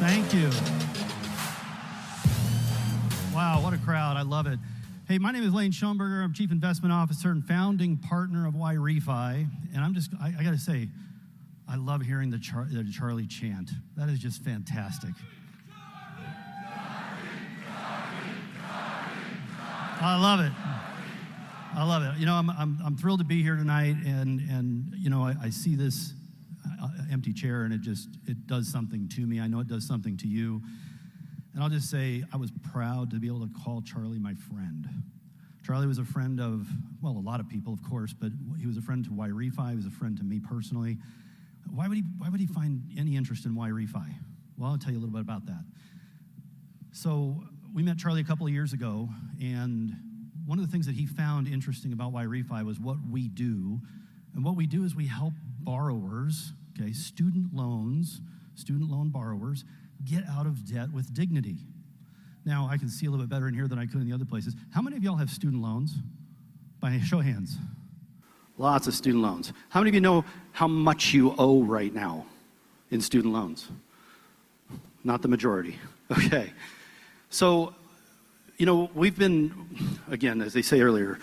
Thank you. Wow, what a crowd. I love it. Hey, my name is Lane Schoenberger. I'm Chief Investment Officer and founding partner of YRefi. And I got to say, I love hearing the Charlie chant. That is just fantastic. I love it. I love it. You know, I'm thrilled to be here tonight, and you know, I see this empty chair, and it does something to me. I know it does something to you. And I'll just say, I was proud to be able to call Charlie my friend. Charlie was a friend of, well, a lot of people, of course, but he was a friend to YRefi. He was a friend to me personally. Why would he find any interest in YRefi? Well, I'll tell you a little bit about that. So we met Charlie a couple of years ago, and one of the things that he found interesting about YRefi was what we do. And what we do is we help borrowers, okay, student loan borrowers, get out of debt with dignity. Now, I can see a little bit better in here than I could in the other places. How many of y'all have student loans? By a show of hands. Lots of student loans. How many of you know how much you owe right now in student loans? Not the majority. Okay. So, you know, we've been, again, as they say earlier,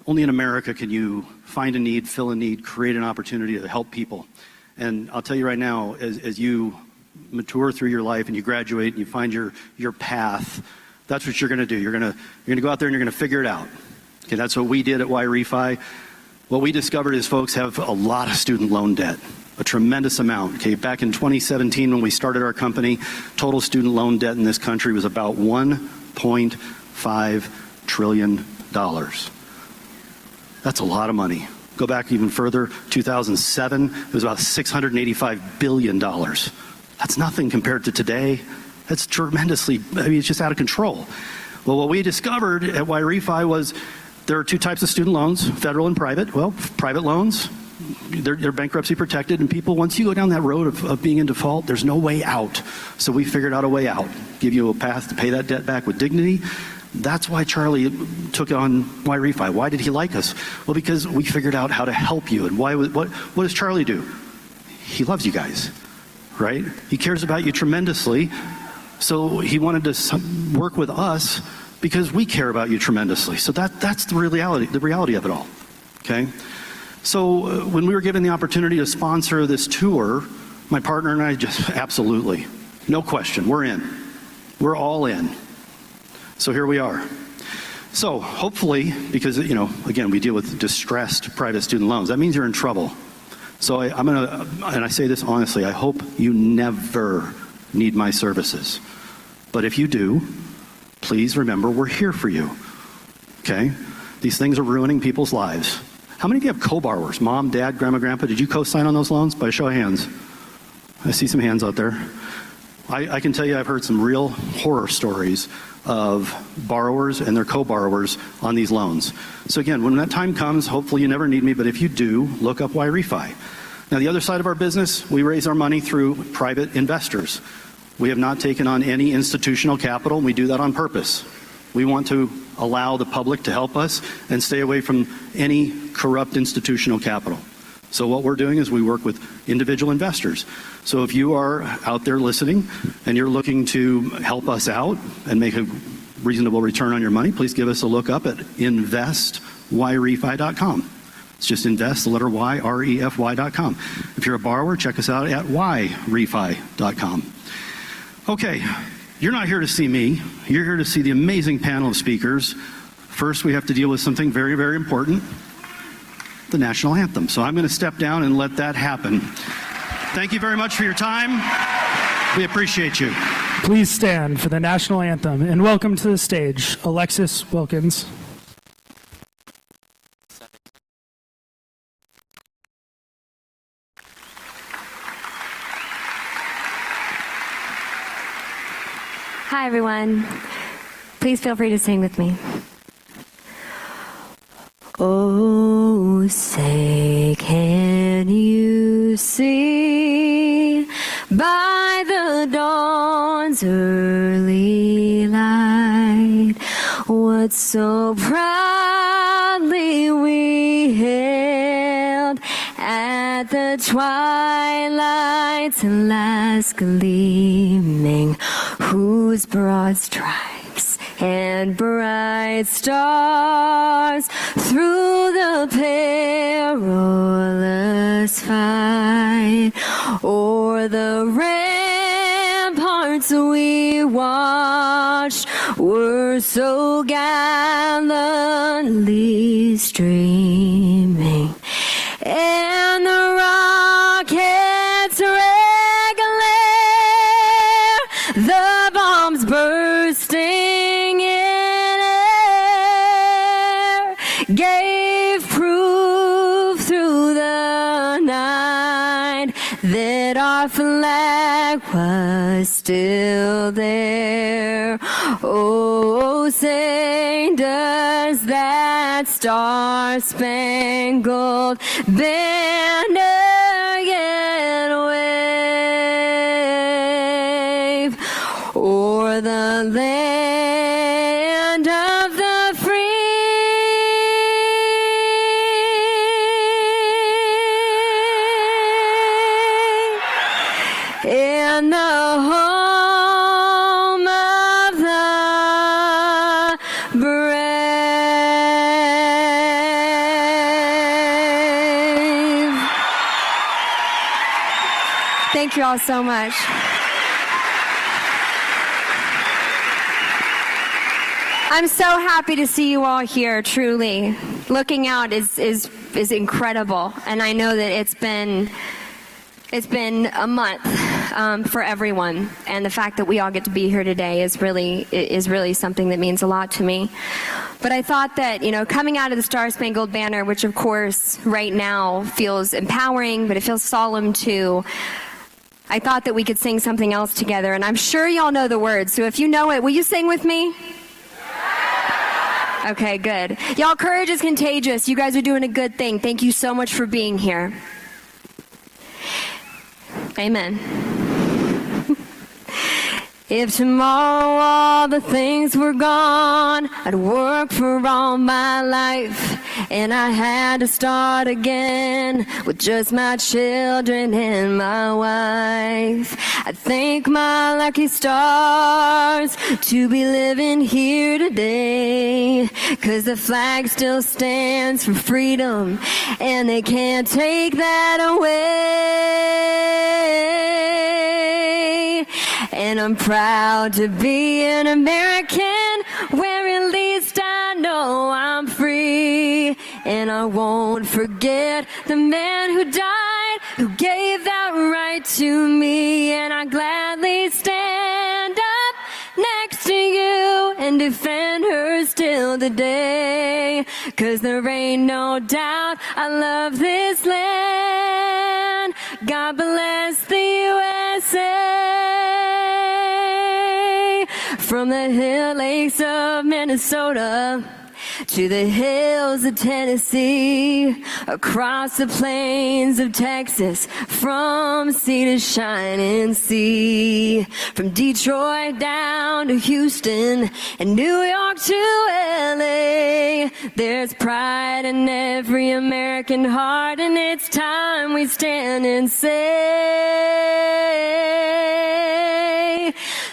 only in America can you find a need, fill a need, create an opportunity to help people. And I'll tell you right now, as you mature through your life and you graduate and you find your path, that's what you're going to do. You're going to go out there and you're going to figure it out. Okay, that's what we did at YRefi. What we discovered is folks have a lot of student loan debt, a tremendous amount. Okay, back in 2017 when we started our company, total student loan debt in this country was about $1.5 trillion. That's a lot of money. Go back even further, 2007, it was about $685 billion. That's nothing compared to today. That's tremendously, I mean, it's just out of control. Well, what we discovered at YRefi was there are two types of student loans, federal and private. Well, private loans, they're bankruptcy protected, and people, once you go down that road of being in default, there's no way out. So we figured out a way out, give you a path to pay that debt back with dignity. That's why Charlie took on YRefi. Why did he like us? Well, because we figured out how to help you. And what does Charlie do? He loves you guys, right? He cares about you tremendously. So he wanted to work with us because we care about you tremendously. So that's the reality of it all, okay? So when we were given the opportunity to sponsor this tour, my partner and I just, absolutely, no question, we're in. We're all in. So here we are. So hopefully, because, you know, again, we deal with distressed private student loans, that means you're in trouble. So I'm gonna, and I say this honestly, I hope you never need my services. But if you do, please remember we're here for you, okay? These things are ruining people's lives. How many of you have co-borrowers? Mom, dad, grandma, grandpa, did you co-sign on those loans? By a show of hands. I see some hands out there. I can tell you I've heard some real horror stories of borrowers and their co-borrowers on these loans. So again, when that time comes, hopefully you never need me, but if you do, look up YRefi. Now the other side of our business, we raise our money through private investors. We have not taken on any institutional capital, and we do that on purpose. We want to allow the public to help us and stay away from any corrupt institutional capital. So what we're doing is we work with individual investors. So if you are out there listening and you're looking to help us out and make a reasonable return on your money, please give us a look up at investYRefi.com. It's just invest, the letter Y, REFY.com. If you're a borrower, check us out at YRefi.com. Okay, you're not here to see me. You're here to see the amazing panel of speakers. First, we have to deal with something very, very important. The national anthem. So I'm going to step down and let that happen. Thank you very much for your time. We appreciate you. Please stand for the national anthem and welcome to the stage, Alexis Wilkins. Hi, everyone. Please feel free to sing with me. Oh, say, can you see by the dawn's early light what so proudly we hailed and at the twilight's last gleaming, whose broad stripes and bright stars through the perilous fight o'er the ramparts we watched were so gallantly streaming, and the rockets' red glare, the bombs bursting in air, gave proof through the night that our flag was still there. Oh, say does that star-spangled banner yet wave o'er the land of the free and the home of the brave. Thank you all so much. I'm so happy to see you all here, truly. Looking out is incredible, and I know that it's been a month for everyone, and the fact that we all get to be here today is really something that means a lot to me. But I thought that, coming out of the Star-Spangled Banner, which of course right now feels empowering, but it feels solemn too, I thought that we could sing something else together, and I'm sure y'all know the words, so if you know it, will you sing with me? Okay, good. Y'all, courage is contagious. You guys are doing a good thing. Thank you so much for being here. Amen. If tomorrow all the things were gone, I'd work for all my life, and I had to start again with just my children and my wife. I'd thank my lucky stars to be living here today, 'cause the flag still stands for freedom, and they can't take that away. And I'm proud to be an American, where at least I know I'm free. And I won't forget the man who died, who gave that right to me. And I gladly stand up next to you and defend her still today. 'Cause there ain't no doubt I love this land. God bless the USA. From the hill lakes of Minnesota to the hills of Tennessee, across the plains of Texas, from sea to shining sea, from Detroit down to Houston and New York to LA, there's pride in every American heart, and it's time we stand and say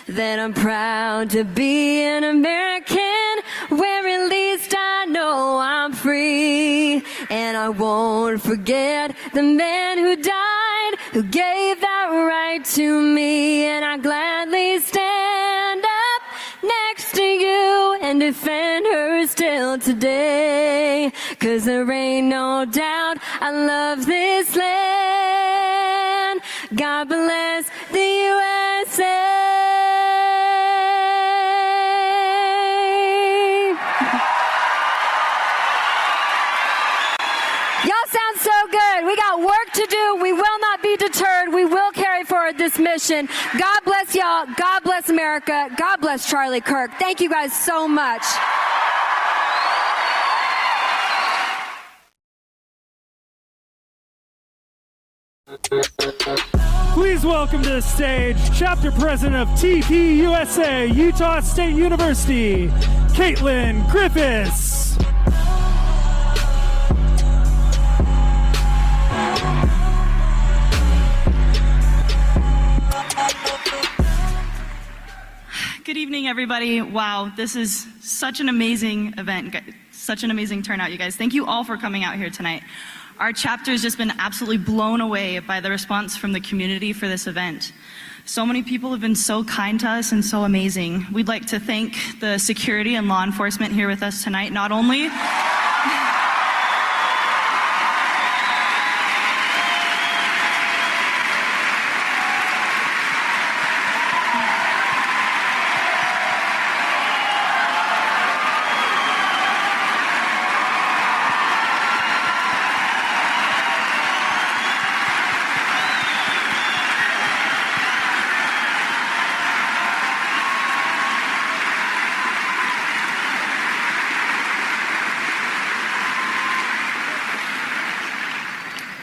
that I'm proud to be an American, where at least I know I'm free. And I won't forget the man who died, who gave that right to me. And I gladly stand up next to you and defend her still today. 'Cause there ain't no doubt I love this land. God bless the USA. Y'all sound so good. We got work to do. We will not be deterred. We will carry forward this mission. God bless y'all. God bless America. God bless Charlie Kirk. Thank you guys so much. Please welcome to the stage Chapter President of TPUSA, Utah State University, Caitlin Griffiths. Good evening, everybody. Wow, this is such an amazing event, such an amazing turnout, you guys. Thank you all for coming out here tonight. Our chapter has just been absolutely blown away by the response from the community for this event. So many people have been so kind to us and so amazing. We'd like to thank the security and law enforcement here with us tonight, not only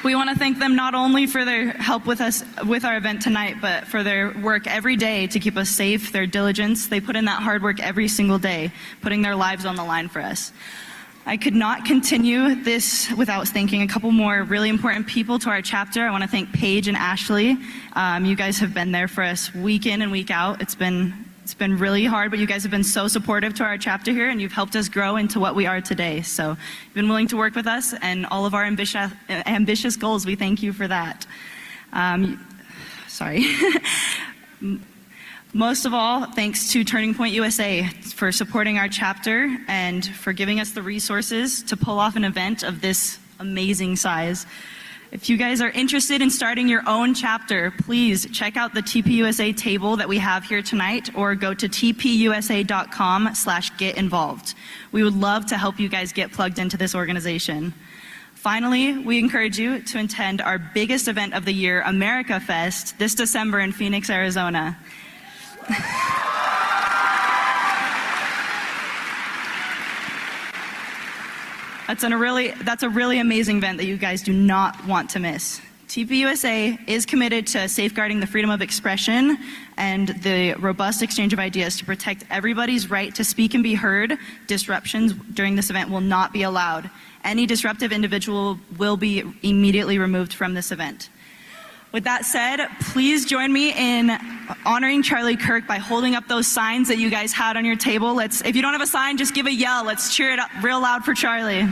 we want to thank them not only for their help with us with our event tonight, but for their work every day to keep us safe, their diligence. They put in that hard work every single day, putting their lives on the line for us. I could not continue this without thanking a couple more really important people to our chapter. I want to thank Paige and Ashley. You guys have been there for us week in and week out. It's been really hard, but you guys have been so supportive to our chapter here, and you've helped us grow into what we are today. So you've been willing to work with us and all of our ambitious goals. We thank you for that. Most of all, thanks to Turning Point USA for supporting our chapter and for giving us the resources to pull off an event of this amazing size. If you guys are interested in starting your own chapter, please check out the TPUSA table that we have here tonight, or go to tpusa.com/get-involved. We would love to help you guys get plugged into this organization. Finally, we encourage you to attend our biggest event of the year, America Fest, this December in Phoenix, Arizona. That's a really amazing event that you guys do not want to miss. TPUSA is committed to safeguarding the freedom of expression and the robust exchange of ideas to protect everybody's right to speak and be heard. Disruptions during this event will not be allowed. Any disruptive individual will be immediately removed from this event. With that said, please join me in honoring Charlie Kirk by holding up those signs that you guys had on your table. If you don't have a sign, just give a yell. Let's cheer it up real loud for Charlie.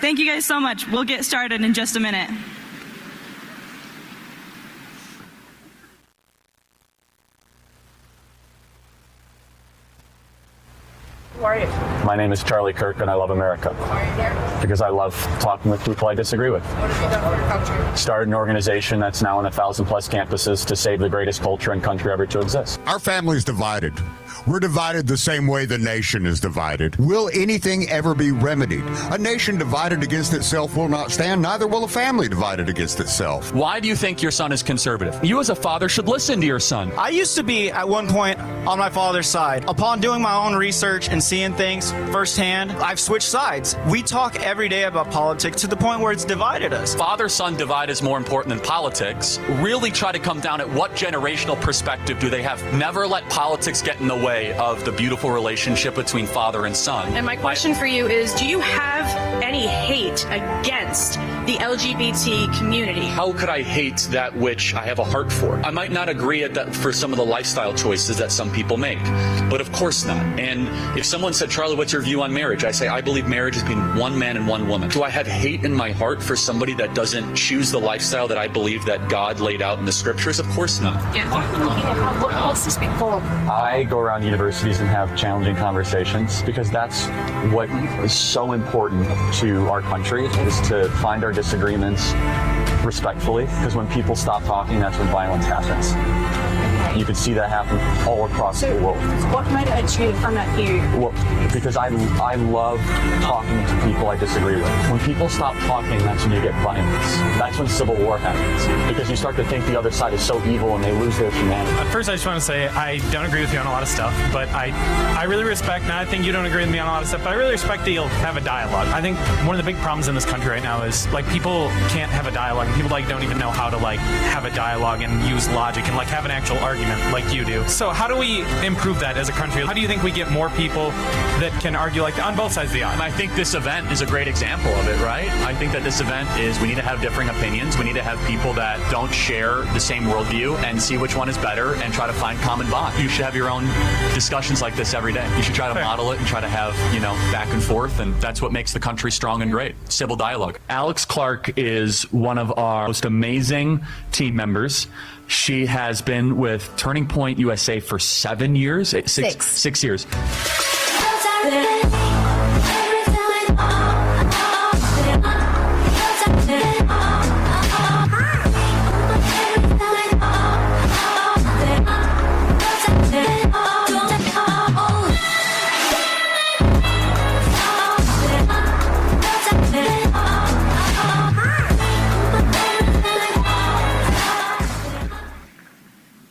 Thank you guys so much. We'll get started in just a minute. Who are you? My name is Charlie Kirk, and I love America. Why are you here? Because I love talking with people I disagree with. What have you done for your country? Started an organization that's now on 1,000+ campuses to save the greatest culture and country ever to exist. Our family's divided. We're divided the same way the nation is divided. Will anything ever be remedied? A nation divided against itself will not stand, neither will a family divided against itself. Why do you think your son is conservative? You as a father should listen to your son. I used to be, at one point, on my father's side. Upon doing my own research and seeing things firsthand, I've switched sides. We talk every day about politics to the point where it's divided us. Father-son divide is more important than politics. Really try to come down at what generational perspective do they have. Never let politics get in the way of the beautiful relationship between father and son. And my question for you is, do you have any hate against the LGBT community? How could I hate that which I have a heart for? I might not agree for some of the lifestyle choices that some people make, but of course not. And if someone said, Charlie, what's your view on marriage? I say, I believe marriage is between one man and one woman. Do I have hate in my heart for somebody that doesn't choose the lifestyle that I believe that God laid out in the scriptures? Of course not. What else is before? I go around universities and have challenging conversations because that's what is so important to our country, is to find our disagreements respectfully, because when people stop talking, that's when violence happens. Okay. You can see that happen all across the world. What made it a change from that view? Well, because I love talking to people I disagree with. When people stop talking, that's when you get violence. That's when civil war happens. Because you start to think the other side is so evil and they lose their humanity. First, I just want to say I don't agree with you on a lot of stuff, but I really respect, and I think you don't agree with me on a lot of stuff, but I really respect that you'll have a dialogue. I think one of the big problems in this country right now is, like, people can't have a dialogue, and people, like, don't even know how to, like, have a dialogue and use logic and, like, have an actual argument like you do. So how do we improve that as a country? How do you think we get more people that can argue like on both sides of the aisle? And I think this event is a great example of it, right? I think that this event is, we need to have differing opinions. We need to have people that don't share the same worldview and see which one is better and try to find common bond. You should have your own discussions like this every day. You should try to model it and try to have, back and forth, and that's what makes the country strong and great. Civil dialogue. Alex Clark is one of our most amazing team members. She has been with Turning Point USA for 7 years. Six years.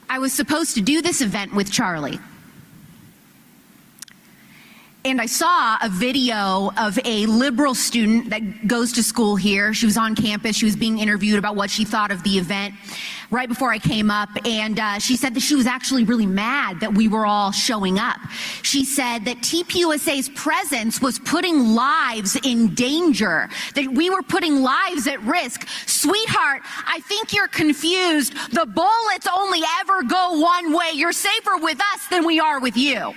I was supposed to do this event with Charlie. And I saw a video of a liberal student that goes to school here. She was on campus. She was being interviewed about what she thought of the event right before I came up. And she said that she was actually really mad that we were all showing up. She said that TPUSA's presence was putting lives in danger, that we were putting lives at risk. Sweetheart, I think you're confused. The bullets only ever go one way. You're safer with us than we are with you.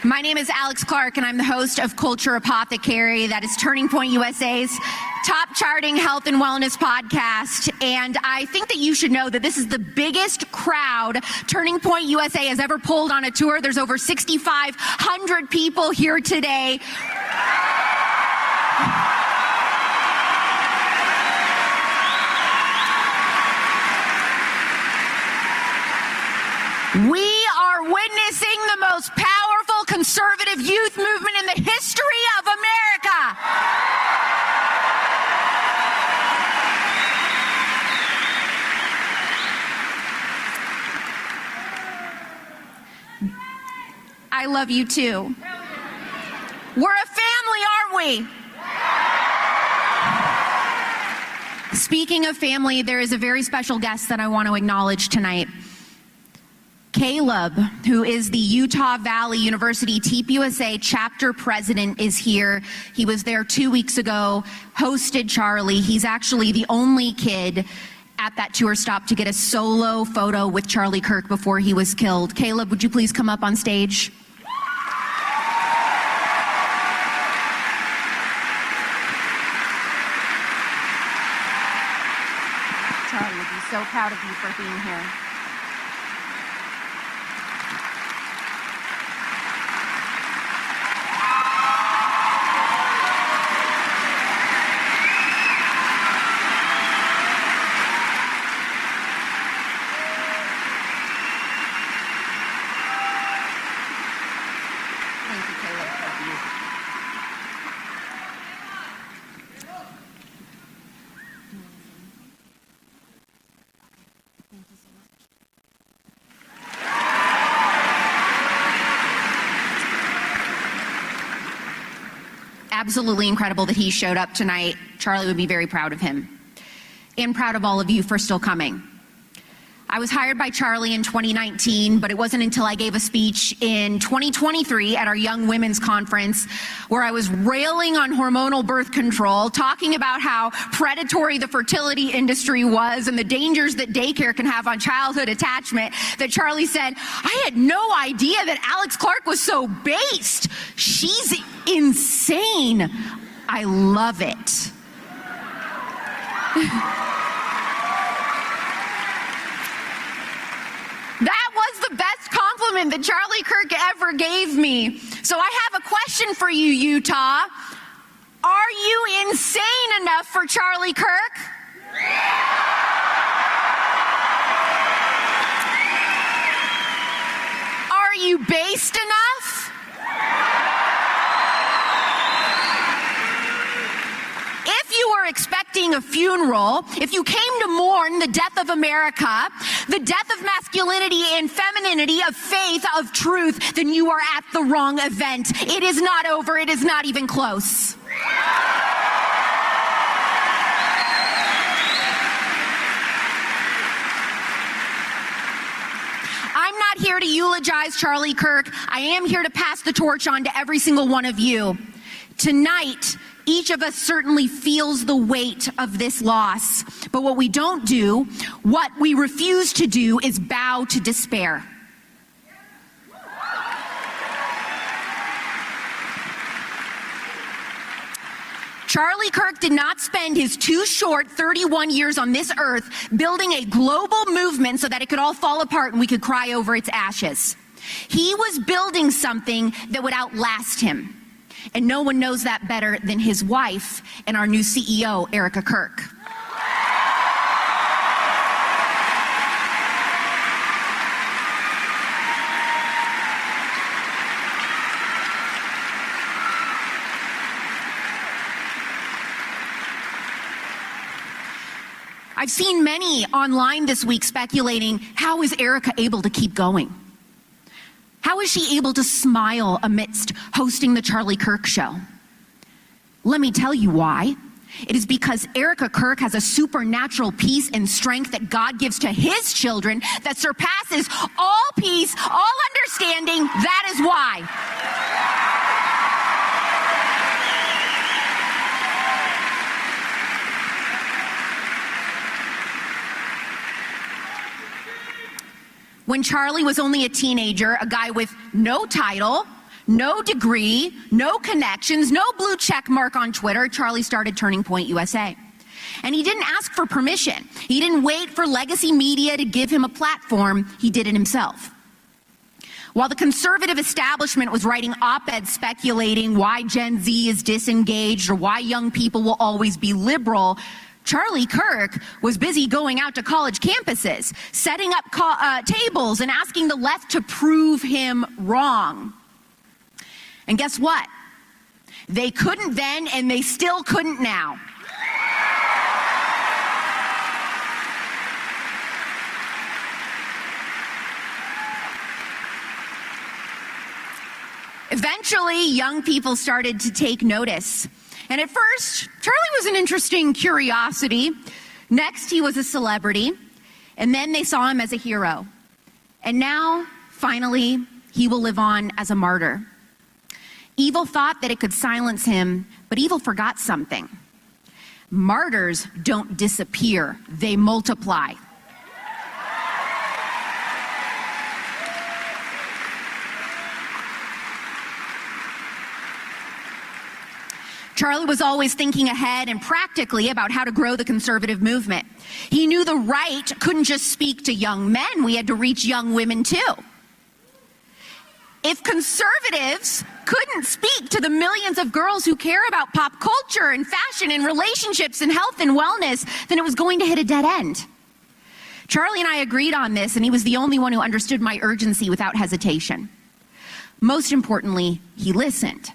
My name is Alex Clark, and I'm the host of Culture Apothecary. That is Turning Point USA's top charting health and wellness podcast. And I think that you should know that this is the biggest crowd Turning Point USA has ever pulled on a tour. There's over 6,500 people here today. We are witnessing the most powerful conservative youth movement in the history of America. I love you too. We're a family, aren't we? Speaking of family, there is a very special guest that I want to acknowledge tonight. Caleb, who is the Utah Valley University TPUSA chapter president, is here. He was there 2 weeks ago, hosted Charlie. He's actually the only kid at that tour stop to get a solo photo with Charlie Kirk before he was killed. Caleb, would you please come up on stage? Charlie would be so proud of you for being here. Absolutely incredible that he showed up tonight. Charlie would be very proud of him and proud of all of you for still coming. I was hired by Charlie in 2019, but it wasn't until I gave a speech in 2023 at our Young Women's Conference where I was railing on hormonal birth control, talking about how predatory the fertility industry was and the dangers that daycare can have on childhood attachment, that Charlie said, I had no idea that Alex Clark was so based. She's insane. I love it. That was the best compliment compliment that Charlie Kirk ever gave me. So I have a question for you, Utah. Are you insane enough for Charlie Kirk? Are you based enough? If you were expecting a funeral, if you came to mourn the death of America, the death of masculinity and femininity, of faith, of truth, then you are at the wrong event. It is not over. It is not even close. I'm not here to eulogize Charlie Kirk. I am here to pass the torch on to every single one of you. Tonight, each of us certainly feels the weight of this loss. But what we don't do, what we refuse to do, is bow to despair. Charlie Kirk did not spend his too short 31 years on this earth building a global movement so that it could all fall apart and we could cry over its ashes. He was building something that would outlast him. And no one knows that better than his wife and our new CEO, Erica Kirk. I've seen many online this week speculating, how is Erica able to keep going? How is she able to smile amidst hosting the Charlie Kirk Show? Let me tell you why. It is because Erica Kirk has a supernatural peace and strength that God gives to his children that surpasses all peace, all understanding. That is why. When Charlie was only a teenager, a guy with no title, no degree, no connections, no blue check mark on Twitter, Charlie started Turning Point USA. And he didn't ask for permission. He didn't wait for legacy media to give him a platform. He did it himself. While the conservative establishment was writing op-eds speculating why Gen Z is disengaged or why young people will always be liberal, Charlie Kirk was busy going out to college campuses, setting up tables and asking the left to prove him wrong. And guess what? They couldn't then, and they still couldn't now. Eventually, young people started to take notice. And at first, Charlie was an interesting curiosity. Next, he was a celebrity. And then they saw him as a hero. And now, finally, he will live on as a martyr. Evil thought that it could silence him, but evil forgot something. Martyrs don't disappear, they multiply. Charlie was always thinking ahead and practically about how to grow the conservative movement. He knew the right couldn't just speak to young men, we had to reach young women too. If conservatives couldn't speak to the millions of girls who care about pop culture and fashion and relationships and health and wellness, then it was going to hit a dead end. Charlie and I agreed on this, and he was the only one who understood my urgency without hesitation. Most importantly, he listened.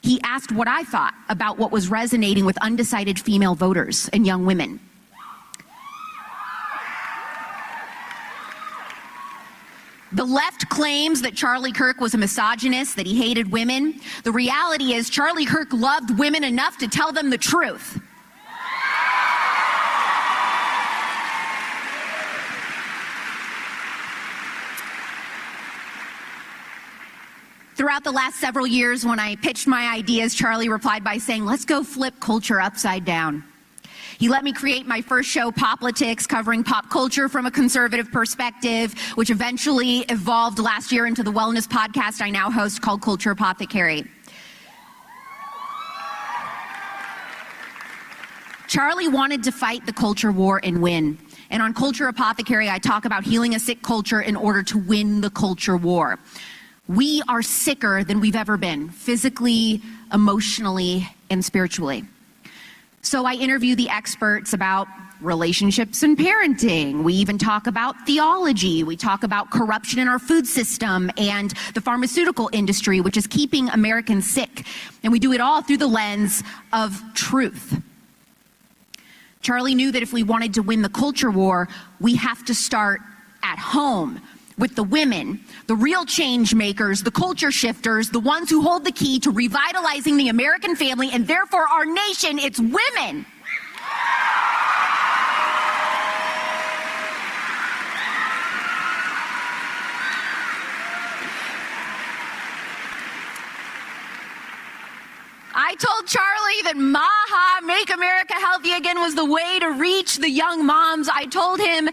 He asked what I thought about what was resonating with undecided female voters and young women. The left claims that Charlie Kirk was a misogynist, that he hated women. The reality is Charlie Kirk loved women enough to tell them the truth. Throughout the last several years, when I pitched my ideas, Charlie replied by saying, let's go flip culture upside down. He let me create my first show, Poplitics, covering pop culture from a conservative perspective, which eventually evolved last year into the wellness podcast I now host called Culture Apothecary. Charlie wanted to fight the culture war and win. And on Culture Apothecary, I talk about healing a sick culture in order to win the culture war. We are sicker than we've ever been, physically, emotionally, and spiritually. So I interview the experts about relationships and parenting. We even talk about theology. We talk about corruption in our food system and the pharmaceutical industry, which is keeping Americans sick. And we do it all through the lens of truth. Charlie knew that if we wanted to win the culture war, we have to start at home with the women, the real change makers, the culture shifters, the ones who hold the key to revitalizing the American family and therefore our nation. It's women. I told Charlie that MAHA, Make America Healthy Again, was the way to reach the young moms. I told him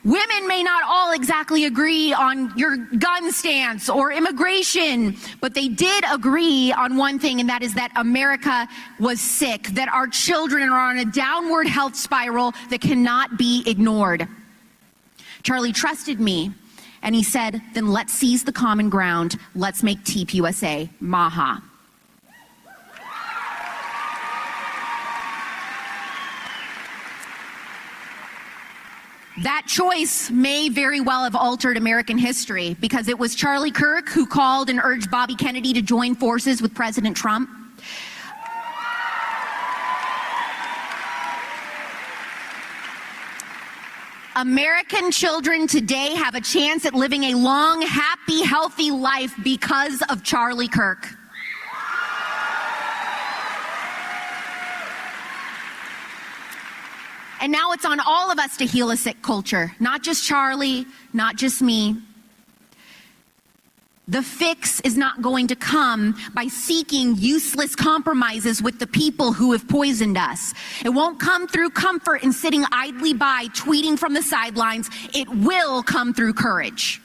women may not all exactly agree on your gun stance or immigration, but they did agree on one thing, and that is that America was sick, that our children are on a downward health spiral that cannot be ignored. Charlie trusted me, and he said, then let's seize the common ground. Let's make TPUSA MAHA. That choice may very well have altered American history because it was Charlie Kirk who called and urged Bobby Kennedy to join forces with President Trump. American children today have a chance at living a long, happy, healthy life because of Charlie Kirk. And now it's on all of us to heal a sick culture, not just Charlie, not just me. The fix is not going to come by seeking useless compromises with the people who have poisoned us. It won't come through comfort and sitting idly by, tweeting from the sidelines. It will come through courage.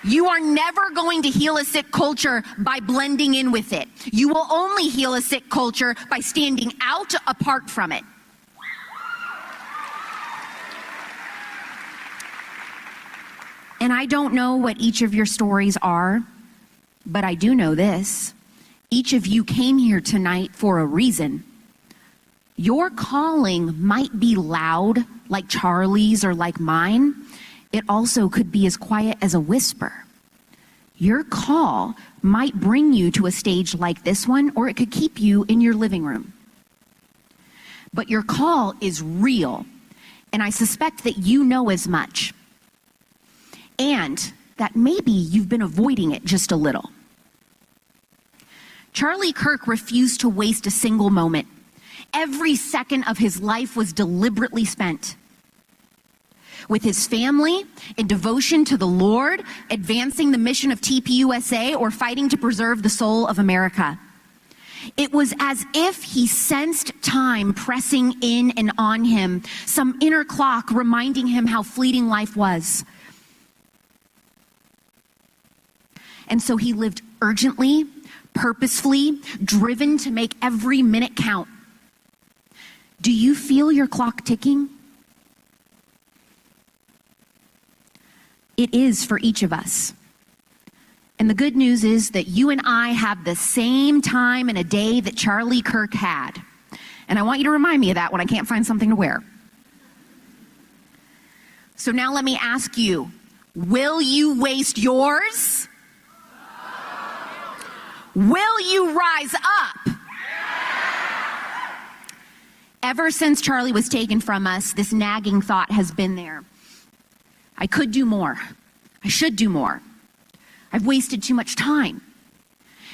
You are never going to heal a sick culture by blending in with it. You will only heal a sick culture by standing out apart from it. And I don't know what each of your stories are, but I do know this. Each of you came here tonight for a reason. Your calling might be loud, like Charlie's or like mine. It also could be as quiet as a whisper. Your call might bring you to a stage like this one, or it could keep you in your living room. But your call is real, and I suspect that you know as much. And that maybe you've been avoiding it just a little. Charlie Kirk refused to waste a single moment. Every second of his life was deliberately spent with his family, in devotion to the Lord, advancing the mission of TPUSA, or fighting to preserve the soul of America. It was as if he sensed time pressing in and on him, some inner clock reminding him how fleeting life was. And so he lived urgently, purposefully, driven to make every minute count. Do you feel your clock ticking? It is for each of us. And the good news is that you and I have the same time in a day that Charlie Kirk had. And I want you to remind me of that when I can't find something to wear. So now let me ask you, will you waste yours? Will you rise up? Ever since Charlie was taken from us, this nagging thought has been there. I could do more. I should do more. I've wasted too much time.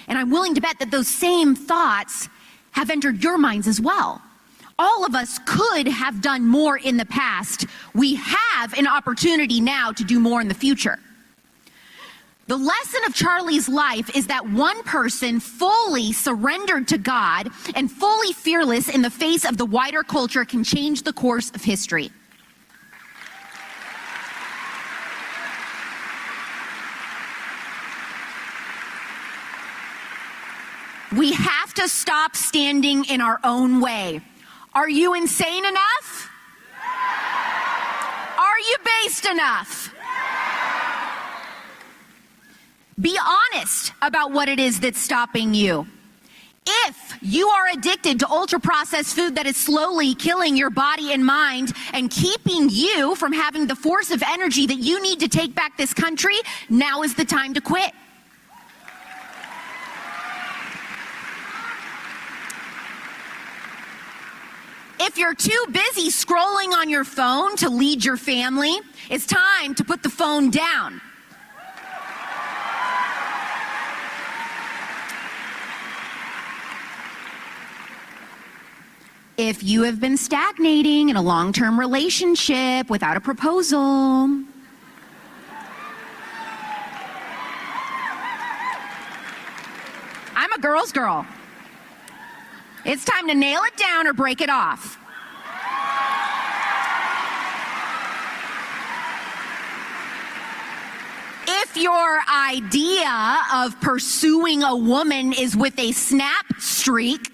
And I'm willing to bet that those same thoughts have entered your minds as well. All of us could have done more in the past. We have an opportunity now to do more in the future. The lesson of Charlie's life is that one person fully surrendered to God and fully fearless in the face of the wider culture can change the course of history. We have to stop standing in our own way. Are you insane enough? Are you based enough? Be honest about what it is that's stopping you. If you are addicted to ultra-processed food that is slowly killing your body and mind and keeping you from having the force of energy that you need to take back this country, now is the time to quit. If you're too busy scrolling on your phone to lead your family, it's time to put the phone down. If you have been stagnating in a long-term relationship without a proposal, I'm a girl's girl. It's time to nail it down or break it off. If your idea of pursuing a woman is with a snap streak,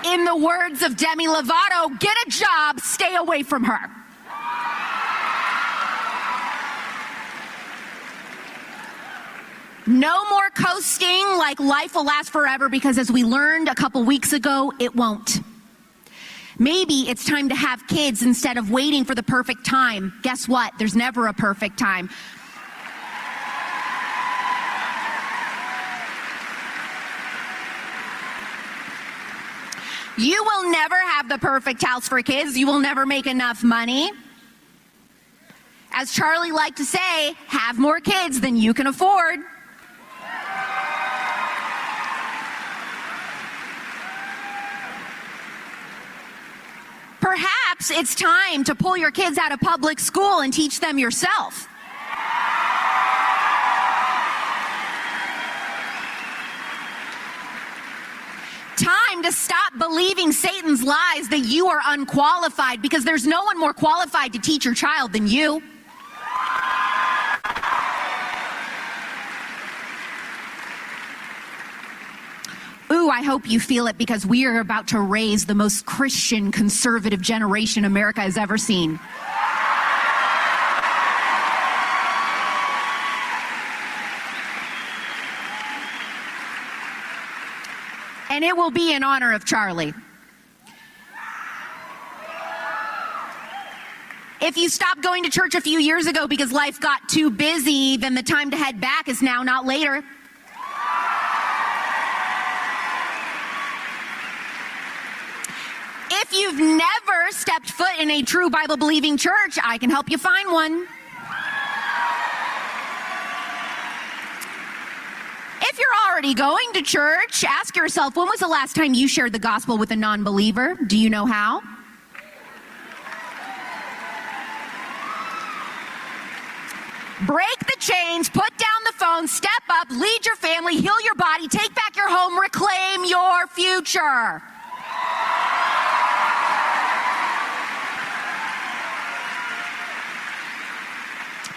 in the words of Demi Lovato, get a job, stay away from her. No more coasting like life will last forever, because as we learned a couple weeks ago, it won't. Maybe it's time to have kids instead of waiting for the perfect time. Guess what? There's never a perfect time. You will never have the perfect house for kids. You will never make enough money. As Charlie liked to say, have more kids than you can afford. Perhaps it's time to pull your kids out of public school and teach them yourself. Time to stop believing Satan's lies that you are unqualified, because there's no one more qualified to teach your child than you. Ooh, I hope you feel it, because we are about to raise the most Christian, conservative generation America has ever seen. And it will be in honor of Charlie. If you stopped going to church a few years ago because life got too busy, then the time to head back is now, not later. If you've never stepped foot in a true Bible-believing church, I can help you find one. If you're already going to church, ask yourself, when was the last time you shared the gospel with a non-believer? Do you know how? Break the chains, put down the phone, step up, lead your family, heal your body, take back your home, reclaim your future.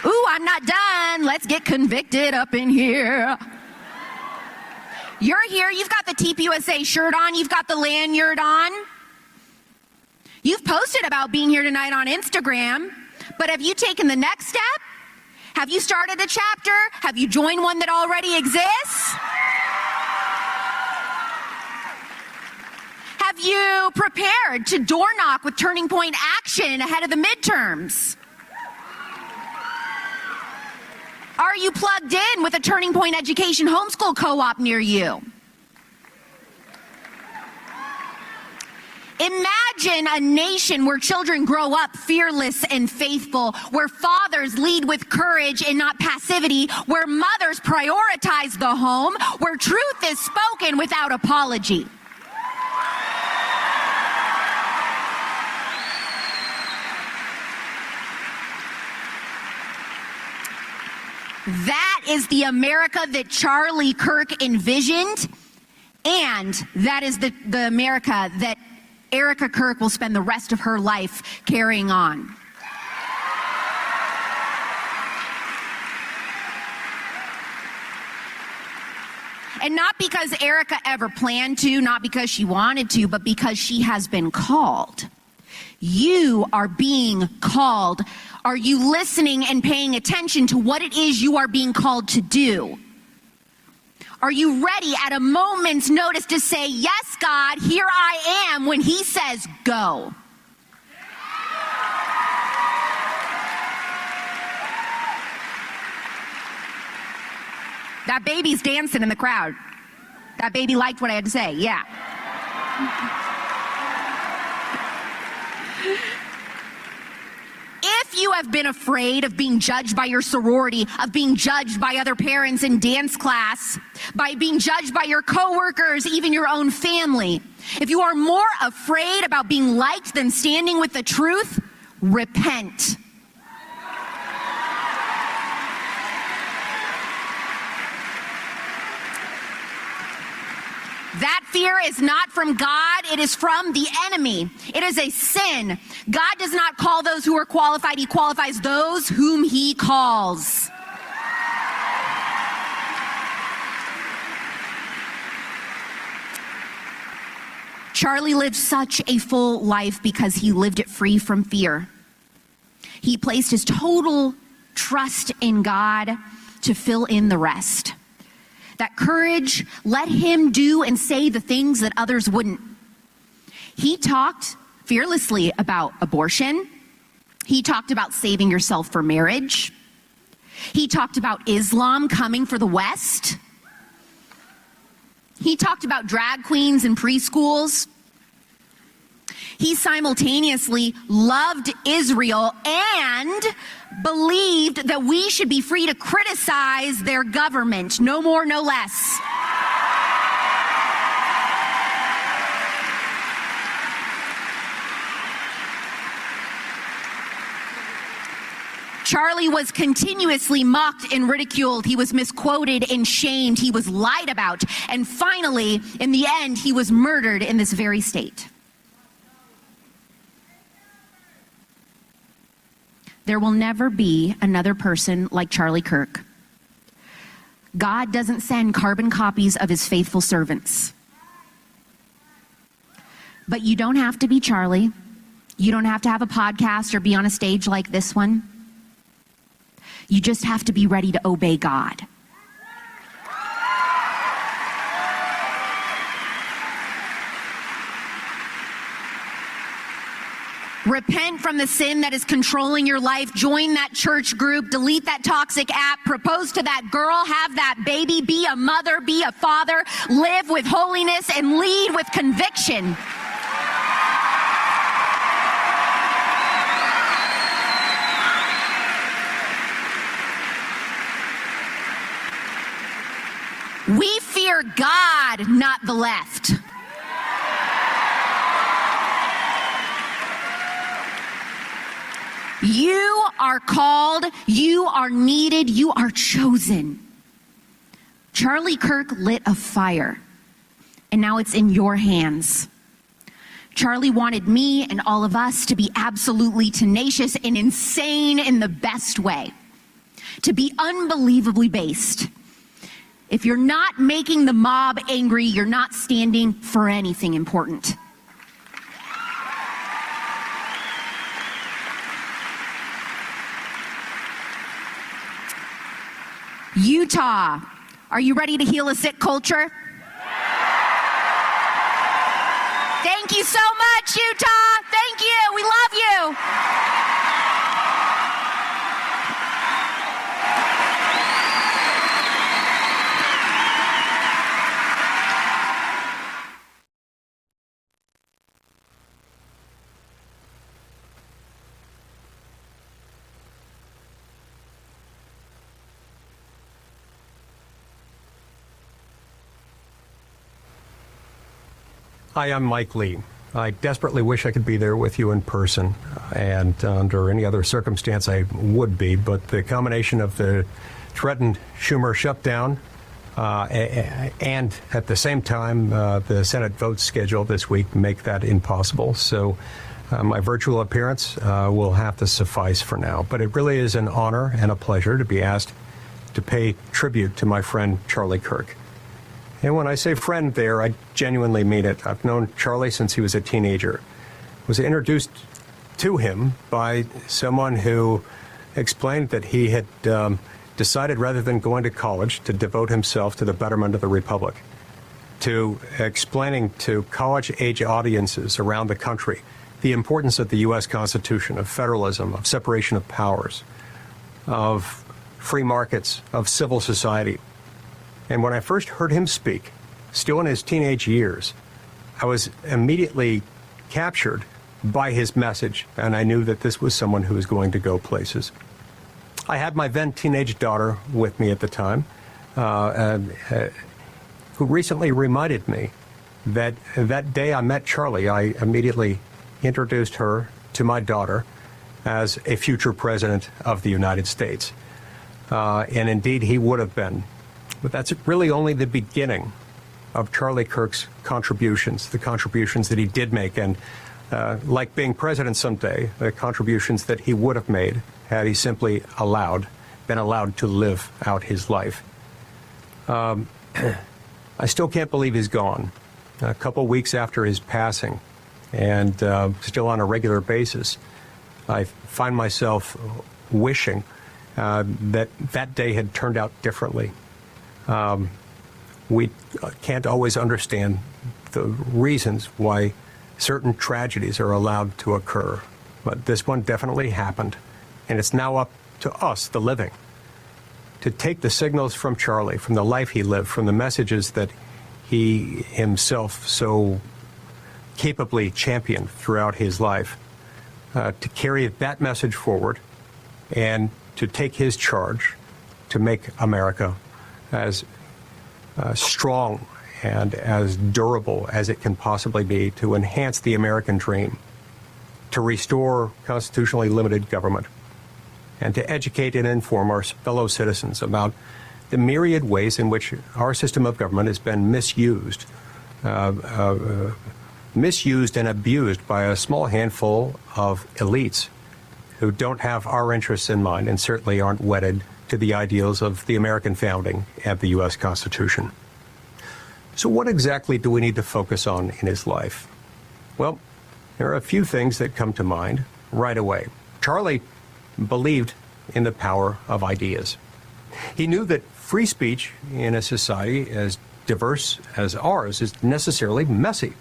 Ooh, I'm not done. Let's get convicted up in here. You're here, you've got the TPUSA shirt on, you've got the lanyard on. You've posted about being here tonight on Instagram, but have you taken the next step? Have you started a chapter? Have you joined one that already exists? Have you prepared to door knock with Turning Point Action ahead of the midterms? Are you plugged in with a Turning Point Education homeschool co-op near you? Imagine a nation where children grow up fearless and faithful, where fathers lead with courage and not passivity, where mothers prioritize the home, where truth is spoken without apology. That is the America that Charlie Kirk envisioned, and that is the America that Erica Kirk will spend the rest of her life carrying on. And not because Erica ever planned to, not because she wanted to, but because she has been called. You are being called. Are you listening and paying attention to what it is you are being called to do? Are you ready at a moment's notice to say, yes, God, here I am, when he says, go? That baby's dancing in the crowd. That baby liked what I had to say, yeah. If you have been afraid of being judged by your sorority, of being judged by other parents in dance class, by being judged by your coworkers, even your own family, if you are more afraid about being liked than standing with the truth, repent. That fear is not from God, it is from the enemy. It is a sin. God does not call those who are qualified, he qualifies those whom he calls. Charlie lived such a full life because he lived it free from fear. He placed his total trust in God to fill in the rest. That courage let him do and say the things that others wouldn't. He talked fearlessly about abortion. He talked about saving yourself for marriage. He talked about Islam coming for the West. He talked about drag queens in preschools. He simultaneously loved Israel and believed that we should be free to criticize their government. No more, no less. Charlie was continuously mocked and ridiculed. He was misquoted and shamed. He was lied about. And finally, in the end, he was murdered in this very state. There will never be another person like Charlie Kirk. God doesn't send carbon copies of his faithful servants. But you don't have to be Charlie. You don't have to have a podcast or be on a stage like this one. You just have to be ready to obey God. Repent from the sin that is controlling your life. Join that church group. Delete that toxic app. Propose to that girl. Have that baby. Be a mother. Be a father. Live with holiness and lead with conviction. We fear God, not the left. You are called, you are needed, you are chosen. Charlie Kirk lit a fire, and now it's in your hands. Charlie wanted me and all of us to be absolutely tenacious and insane in the best way, to be unbelievably based. If you're not making the mob angry, you're not standing for anything important. Utah, are you ready to heal a sick culture? Thank you so much, Utah. Thank you. We love you. Hi, I'm Mike Lee. I desperately wish I could be there with you in person, and under any other circumstance I would be, but the combination of the threatened Schumer shutdown and at the same time the Senate votes scheduled this week make that impossible. So my virtual appearance will have to suffice for now. But it really is an honor and a pleasure to be asked to pay tribute to my friend Charlie Kirk. And when I say friend there, I genuinely mean it. I've known Charlie since he was a teenager. Was introduced to him by someone who explained that he had decided, rather than going to college, to devote himself to the betterment of the Republic, to explaining to college-age audiences around the country the importance of the U.S. Constitution, of federalism, of separation of powers, of free markets, of civil society. And when I first heard him speak, still in his teenage years, I was immediately captured by his message, and I knew that this was someone who was going to go places. I had my then teenage daughter with me at the time, who recently reminded me that that day I met Charlie, I immediately introduced her to my daughter as a future president of the United States. And indeed, he would have been. But that's really only the beginning of Charlie Kirk's contributions, the contributions that he did make, and like being president someday, the contributions that he would have made had he simply been allowed to live out his life. I still can't believe he's gone. A couple weeks after his passing, and still on a regular basis, I find myself wishing that day had turned out differently. We can't always understand the reasons why certain tragedies are allowed to occur, but this one definitely happened, and it's now up to us, the living, to take the signals from Charlie, from the life he lived, from the messages that he himself so capably championed throughout his life, to carry that message forward and to take his charge to make America as strong and as durable as it can possibly be, to enhance the American dream, to restore constitutionally limited government, and to educate and inform our fellow citizens about the myriad ways in which our system of government has been misused and abused by a small handful of elites who don't have our interests in mind and certainly aren't wedded to the ideals of the American founding and the U.S. Constitution. So what exactly do we need to focus on in his life? Well, there are a few things that come to mind right away. Charlie believed in the power of ideas. He knew that free speech in a society as diverse as ours is necessarily messy.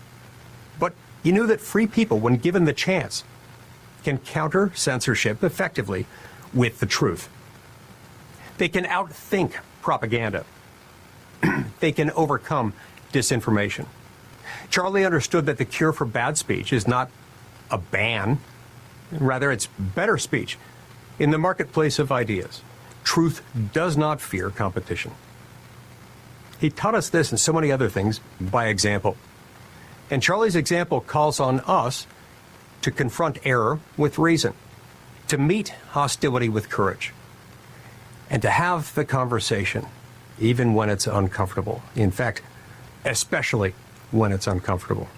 But he knew that free people, when given the chance, can counter censorship effectively with the truth. They can outthink propaganda. They can overcome disinformation. Charlie understood that the cure for bad speech is not a ban. Rather, it's better speech. In the marketplace of ideas, truth does not fear competition. He taught us this and so many other things by example. And Charlie's example calls on us to confront error with reason, to meet hostility with courage, and to have the conversation even when it's uncomfortable. In fact, especially when it's uncomfortable.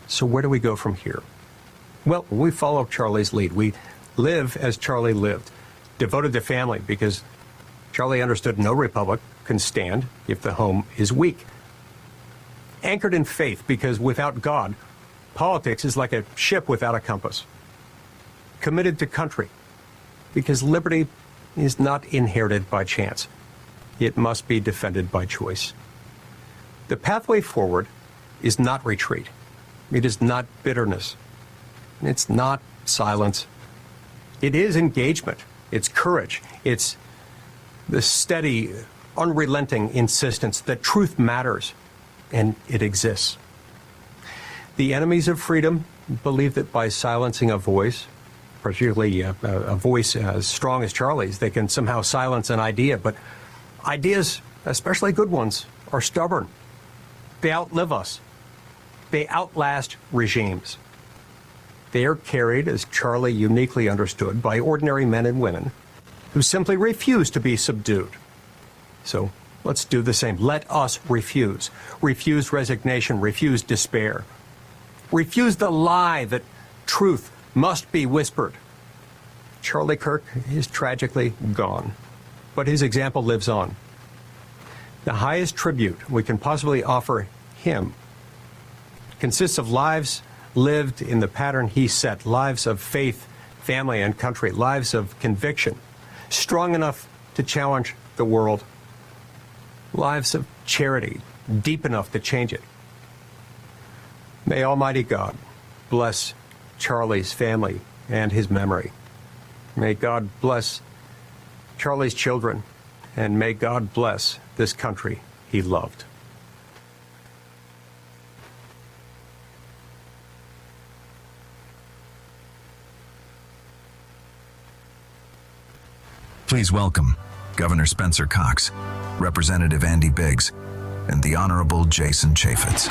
So where do we go from here? Well, we follow Charlie's lead. We live as Charlie lived, devoted to family, because Charlie understood no republic can stand if the home is weak. Anchored in faith, because without God, politics is like a ship without a compass. Committed to country, because liberty is not inherited by chance. It must be defended by choice. The pathway forward is not retreat. It is not bitterness. It's not silence. It is engagement. It's courage. It's the steady, unrelenting insistence that truth matters and it exists. The enemies of freedom believe that by silencing a voice, particularly a voice as strong as Charlie's, they can somehow silence an idea. But ideas, especially good ones, are stubborn. They outlive us. They outlast regimes. They are carried, as Charlie uniquely understood, by ordinary men and women who simply refuse to be subdued. So let's do the same. Let us refuse. Refuse resignation. Refuse despair. Refuse the lie that truth must be whispered. Charlie Kirk is tragically gone, but his example lives on. The highest tribute we can possibly offer him consists of lives lived in the pattern he set, lives of faith, family, and country, lives of conviction, strong enough to challenge the world, lives of charity, deep enough to change it. May Almighty God bless Charlie's family and his memory. May God bless Charlie's children, and may God bless this country he loved. Please welcome Governor Spencer Cox, Representative Andy Biggs, and the Honorable Jason Chaffetz.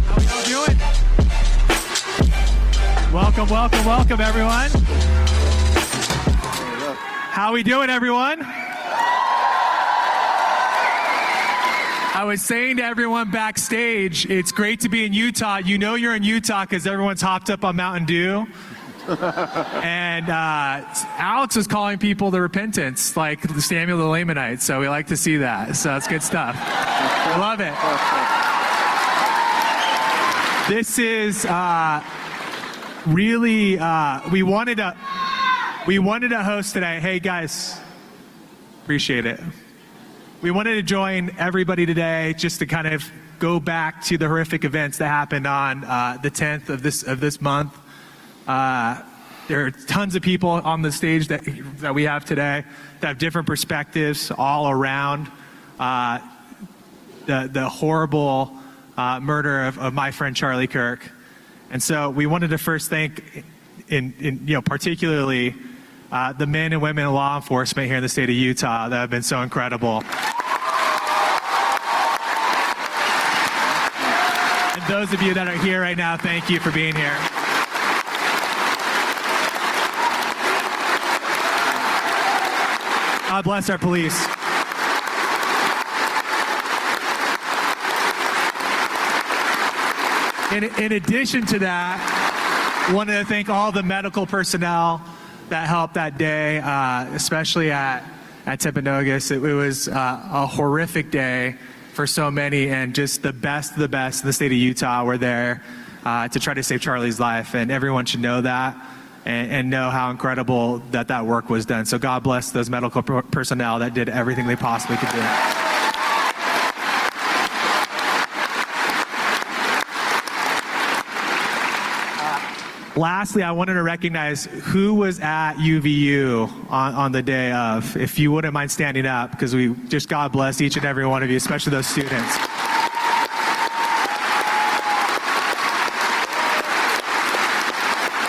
How we all doing? Welcome, everyone. How we doing, everyone? I was saying to everyone backstage, it's great to be in Utah. You know you're in Utah because everyone's hopped up on Mountain Dew. And Alex was calling people to repentance, like Samuel the Lamanite. So we like to see that. So it's good stuff. I love it. This is really, we wanted to host today. Hey, guys, appreciate it. We wanted to join everybody today just to kind of go back to the horrific events that happened on the 10th of this month. There are tons of people on the stage that we have today that have different perspectives all around the horrible murder of my friend Charlie Kirk. And so we wanted to first thank, particularly the men and women in law enforcement here in the state of Utah that have been so incredible. And those of you that are here right now, thank you for being here. God bless our police. In addition to that, wanted to thank all the medical personnel that helped that day, especially at Timpanogos. It was a horrific day for so many, and just the best in the state of Utah were there to try to save Charlie's life, and everyone should know that and know how incredible that work was done. So God bless those medical personnel that did everything they possibly could do. Lastly, I wanted to recognize who was at UVU on the day of. If you wouldn't mind standing up, because we just God bless each and every one of you, especially those students.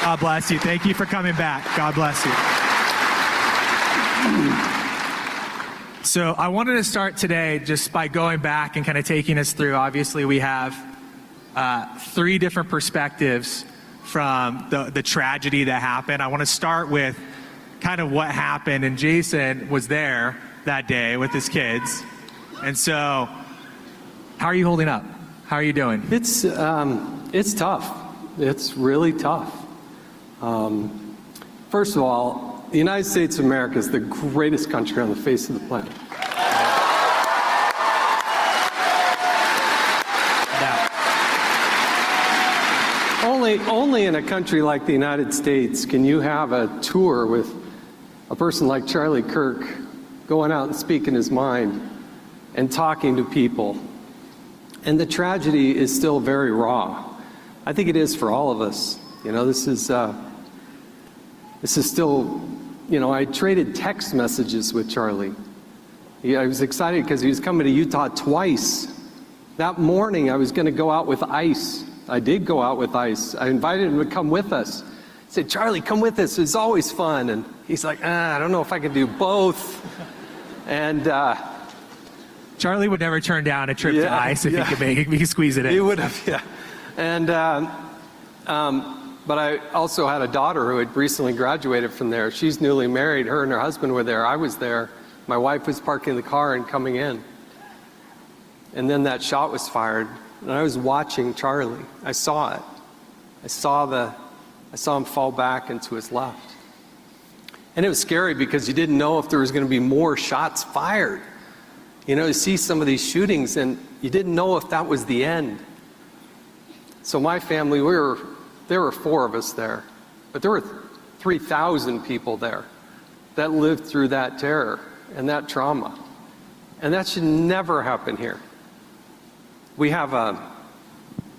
God bless you. Thank you for coming back. God bless you. So I wanted to start today just by going back and kind of taking us through. Obviously, we have 3 different perspectives from the tragedy that happened. I want to start with kind of what happened, and Jason was there that day with his kids. And so, how are you holding up? How are you doing? It's tough. It's really tough. First of all, the United States of America is the greatest country on the face of the planet. Only in a country like the United States can you have a tour with a person like Charlie Kirk going out and speaking his mind and talking to people. And the tragedy is still very raw. I think it is for all of us. You know, this is still, I traded text messages with Charlie. I was excited because he was coming to Utah twice. That morning I was going to go out with ICE. I did go out with ICE. I invited him to come with us. I said, Charlie, come with us. It's always fun. And he's like, I don't know if I can do both. And Charlie would never turn down a trip to ICE if he could make it. He could squeeze it in. He would have, yeah. And but I also had a daughter who had recently graduated from there. She's newly married. Her and her husband were there. I was there. My wife was parking the car and coming in. And then that shot was fired. and I was watching Charlie. I saw it. I saw him fall back into his left. And it was scary because you didn't know if there was going to be more shots fired. You know, you see some of these shootings and you didn't know if that was the end. So my family, there were 4 of us there, but there were 3,000 people there that lived through that terror and that trauma. And that should never happen here. We have a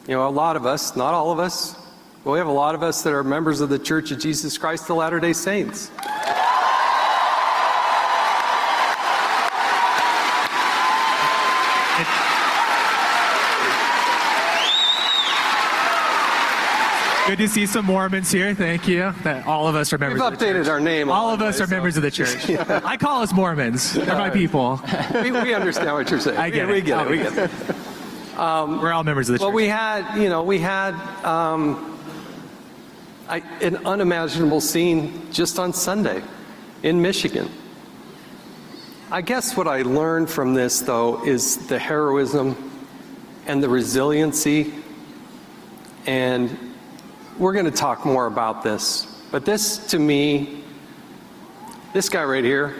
lot of us, not all of us, but we have a lot of us that are members of the Church of Jesus Christ of Latter-day Saints. Good to see some Mormons here. Thank you. That all of us are members. We've of the church. updated our name. All of us are members of the church. I call us Mormons. They're my people. We understand what you're saying. I get We it. get it. We're all members of the church. Well, we had an unimaginable scene just on Sunday in Michigan. I guess what I learned from this, though, is the heroism and the resiliency. And we're going to talk more about this. But this, to me, this guy right here,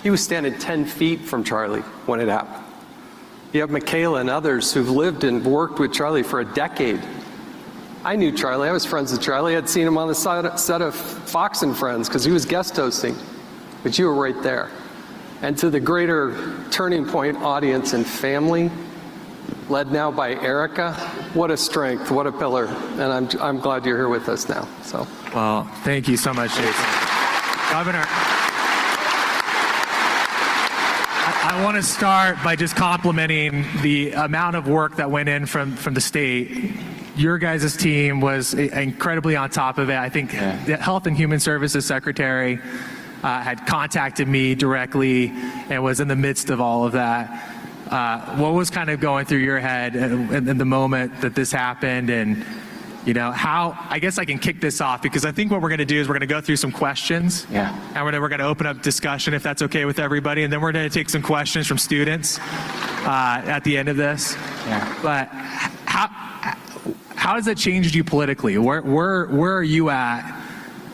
he was standing 10 feet from Charlie when it happened. You have Michaela and others who've lived and worked with Charlie for a decade. I knew Charlie. I was friends with Charlie. I'd seen him on the set of Fox and Friends because he was guest hosting. But you were right there. And to the greater Turning Point audience and family, led now by Erica, what a strength, what a pillar. And I'm glad you're here with us now. So. Well, thank you so much, Jason. Governor, I want to start by just complimenting the amount of work that went in from the state. Your guys' team was incredibly on top of it. I think the Health and Human Services Secretary had contacted me directly and was in the midst of all of that. What was kind of going through your head in the moment that this happened, and how, I guess I can kick this off because I think what we're going to do is we're going to go through some questions. Yeah. And we're going to open up discussion if that's okay with everybody, and then we're going to take some questions from students at the end of this. Yeah. But how has it changed you politically? Where are you at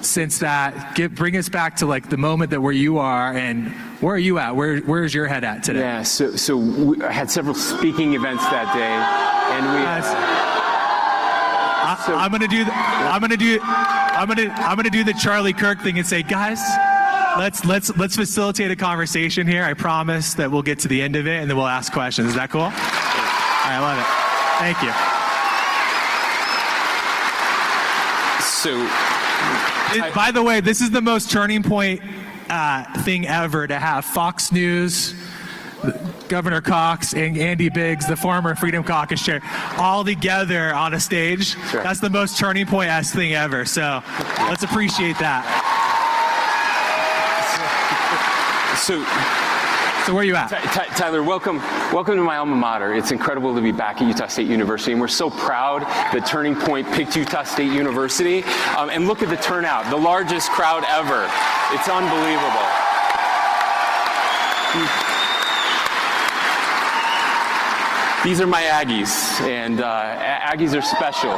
since that? Bring us back to like the moment that where you are, and where are you at? Where's your head at today? Yeah, so I had several speaking events that day, and I'm gonna do the Charlie Kirk thing and say, guys, let's facilitate a conversation here. I promise that we'll get to the end of it and then we'll ask questions. Is that cool? All right, I love it. Thank you. By the way, this is the most Turning Point thing ever to have Fox News, Governor Cox, and Andy Biggs, the former Freedom Caucus chair, all together on a stage. Sure. That's the most Turning Point-esque thing ever. So let's appreciate that. So where are you at? Tyler, welcome to my alma mater. It's incredible to be back at Utah State University, and we're so proud that Turning Point picked Utah State University. And look at the turnout, the largest crowd ever. It's unbelievable. These are my Aggies, and Aggies are special.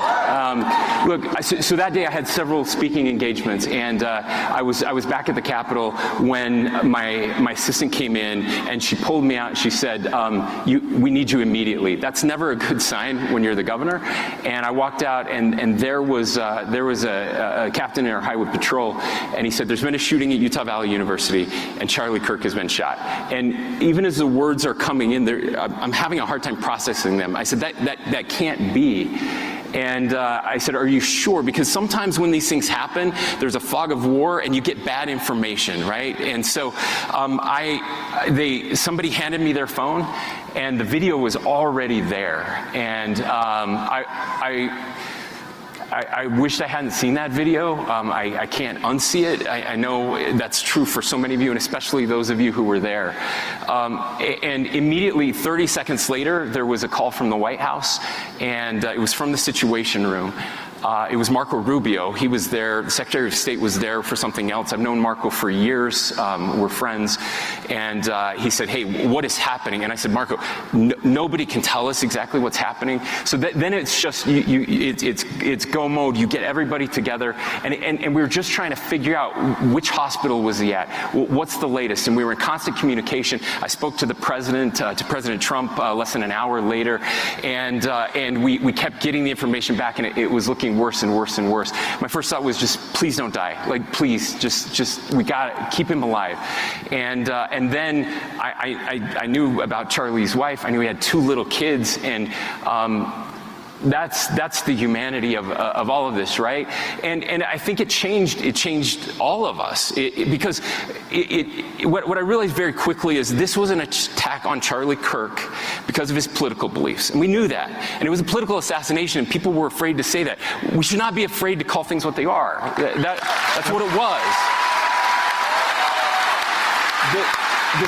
Look, so that day I had several speaking engagements, and I was back at the Capitol when my assistant came in, and she pulled me out and she said, we need you immediately. That's never a good sign when you're the governor. And I walked out, and there was a captain in our Highway Patrol, and he said, there's been a shooting at Utah Valley University, and Charlie Kirk has been shot. And even as the words are coming in, I'm having a hard time processing them. I said, that can't be. And I said, are you sure? Because sometimes when these things happen, there's a fog of war and you get bad information, right? And so somebody handed me their phone and the video was already there. And I wished I hadn't seen that video. I can't unsee it. I know that's true for so many of you, and especially those of you who were there. And immediately, 30 seconds later, there was a call from the White House, and it was from the Situation Room. It was Marco Rubio. He was there. The Secretary of State was there for something else. I've known Marco for years. We're friends. And he said, hey, what is happening? And I said, Marco, nobody can tell us exactly what's happening. So then it's just, it's go mode. You get everybody together. And we were just trying to figure out which hospital was he at? What's the latest? And we were in constant communication. I spoke to the president, to President Trump, less than an hour later. And we kept getting the information back, and it was looking worse and worse and worse. My first thought was just, please don't die. Like, please, just we gotta keep him alive. And then I knew about Charlie's wife. I knew he had 2 little kids, and that's the humanity of all of this, right? And I think it changed all of us, because what I realized very quickly is this was an attack on Charlie Kirk because of his political beliefs, and we knew that. And it was a political assassination, and people were afraid to say that. We should not be afraid to call things what they are. That's what it was. The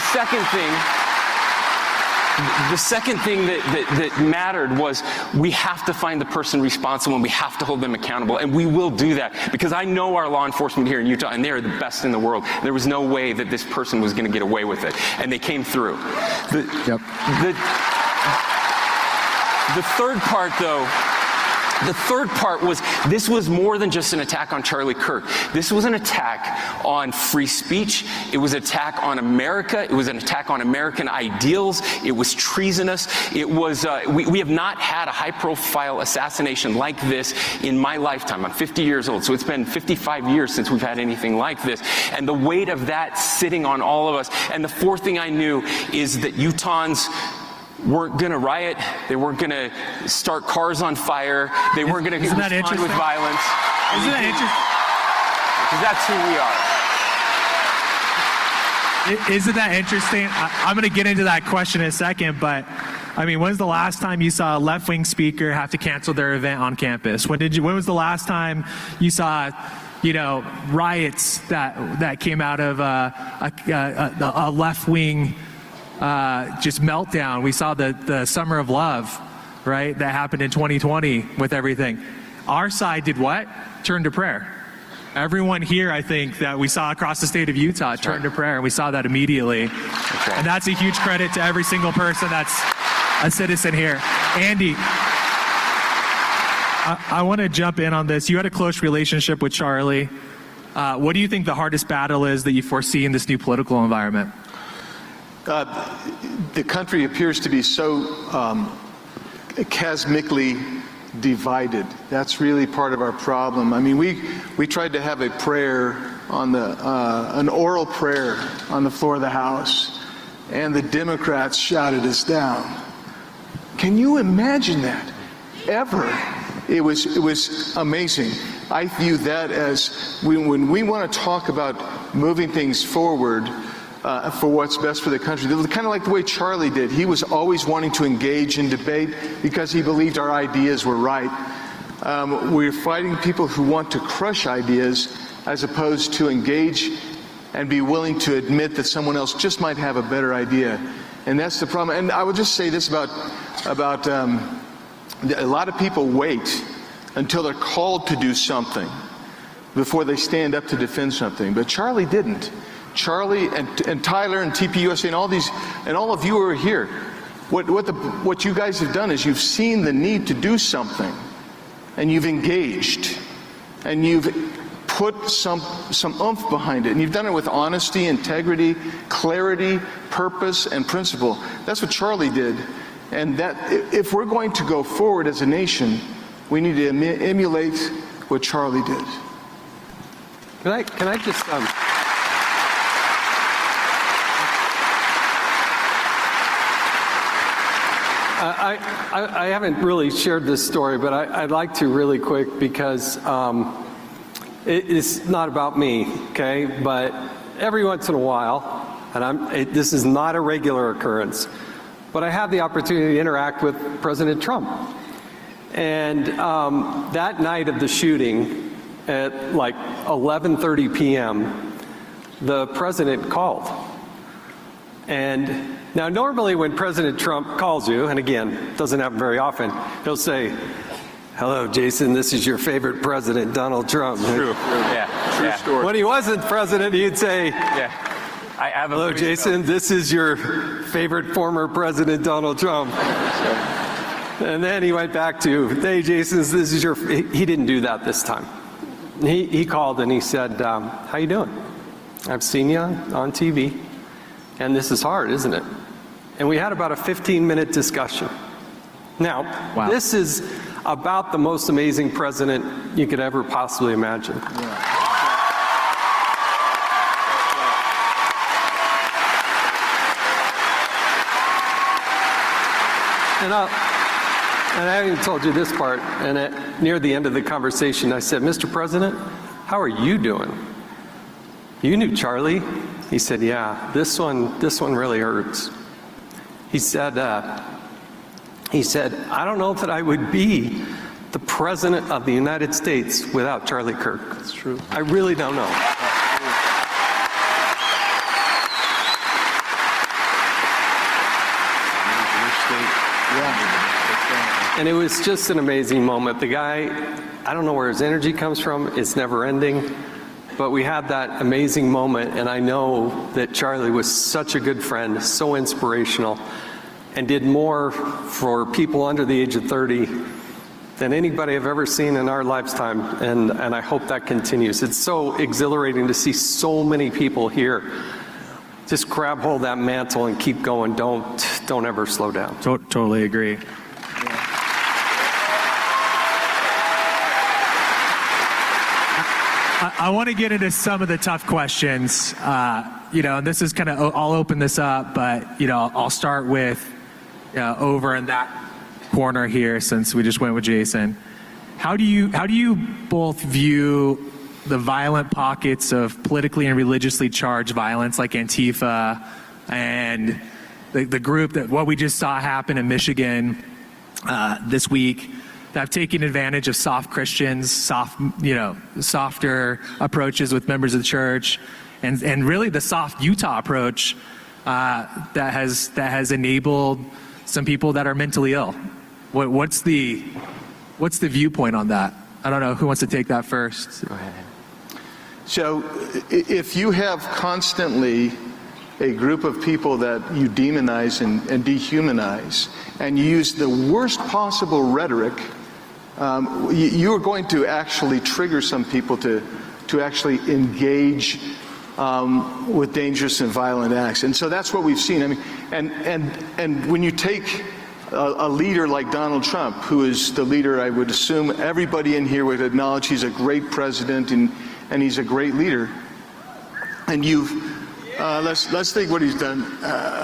second thing that mattered was we have to find the person responsible, and we have to hold them accountable, and we will do that, because I know our law enforcement here in Utah, and they are the best in the world. There was no way that this person was going to get away with it, and they came through. The third part, though, was this was more than just an attack on Charlie Kirk. This was an attack on free speech. It was an attack on America. It was an attack on American ideals. It was treasonous. It was, we have not had a high-profile assassination like this in my lifetime. I'm 50 years old, so it's been 55 years since we've had anything like this. And the weight of that sitting on all of us. And the fourth thing I knew is that Utahns weren't going to riot. They weren't going to start cars on fire. They weren't going to respond with violence. Isn't that interesting? Because that's who we are. Isn't that interesting? I'm going to get into that question in a second, but I mean, when's the last time you saw a left-wing speaker have to cancel their event on campus? When was the last time you saw, riots that came out of a left-wing just meltdown? We saw the Summer of Love, right? That happened in 2020 with everything. Our side did what? Turned to prayer. Everyone here, I think, that we saw across the state of Utah turned to prayer, and we saw that immediately. And that's a huge credit to every single person that's a citizen here. Andy, I want to jump in on this. You had a close relationship with Charlie. What do you think the hardest battle is that you foresee in this new political environment? The country appears to be so chasmically divided. That's really part of our problem. I mean, we tried to have a prayer on an oral prayer on the floor of the House, and the Democrats shouted us down. Can you imagine that? Ever? It was amazing. I view that as when we want to talk about moving things forward for what's best for the country, kind of like the way Charlie did. He was always wanting to engage in debate because he believed our ideas were right. We're fighting people who want to crush ideas as opposed to engage and be willing to admit that someone else just might have a better idea. And that's the problem. And I would just say this about a lot of people wait until they're called to do something before they stand up to defend something. But Charlie didn't. Charlie and Tyler and TPUSA and all these, and all of you who are here, what you guys have done is you've seen the need to do something, and you've engaged, and you've put some oomph behind it, and you've done it with honesty, integrity, clarity, purpose, and principle. That's what Charlie did, and that if we're going to go forward as a nation, we need to emulate what Charlie did. Can I just I haven't really shared this story, but I'd like to really quick, because it's not about me, okay? But every once in a while, and this is not a regular occurrence, but I have the opportunity to interact with President Trump. And that night of the shooting, at like 11:30 p.m., the president called. And now, normally when President Trump calls you, and again, it doesn't happen very often, he'll say, Hello, Jason. This is your favorite president, Donald Trump. True. Yeah. True story. When he wasn't president, he'd say, hello, Jason. This is your favorite former president, Donald Trump. And then he went back to, hey, Jason, this is your... He didn't do that this time. He called and he said, how you doing? I've seen you on TV, and this is hard, isn't it? And we had about a 15-minute discussion. Now, this is about the most amazing president you could ever possibly imagine. And I haven't even told you this part, and near the end of the conversation, I said, Mr. President, how are you doing? You knew Charlie? He said, yeah, this one really hurts. He said, I don't know that I would be the President of the United States without Charlie Kirk. That's true. I really don't know. And it was just an amazing moment. The guy, I don't know where his energy comes from. It's never ending. But we had that amazing moment, and I know that Charlie was such a good friend, so inspirational, and did more for people under the age of 30 than anybody I've ever seen in our lifetime, and I hope that continues. It's so exhilarating to see so many people here. Just grab hold of that mantle and keep going. Don't ever slow down. Totally agree. I want to get into some of the tough questions. And this is kind of, I'll open this up, but, I'll start with over in that corner here, since we just went with Jason. How do you both view the violent pockets of politically and religiously charged violence like Antifa and the group that what we just saw happen in Michigan this week, that have taken advantage of soft Christians, softer approaches with members of the church, and really the soft Utah approach that has enabled some people that are mentally ill? What's the viewpoint on that? I don't know who wants to take that first. Go ahead. So, if you have constantly a group of people that you demonize and dehumanize, and you use the worst possible rhetoric, you are going to actually trigger some people to actually engage with dangerous and violent acts. And so that's what we've seen. I mean, and when you take a leader like Donald Trump, who is the leader I would assume everybody in here would acknowledge he's a great president and he's a great leader, and you've let's think what he's done.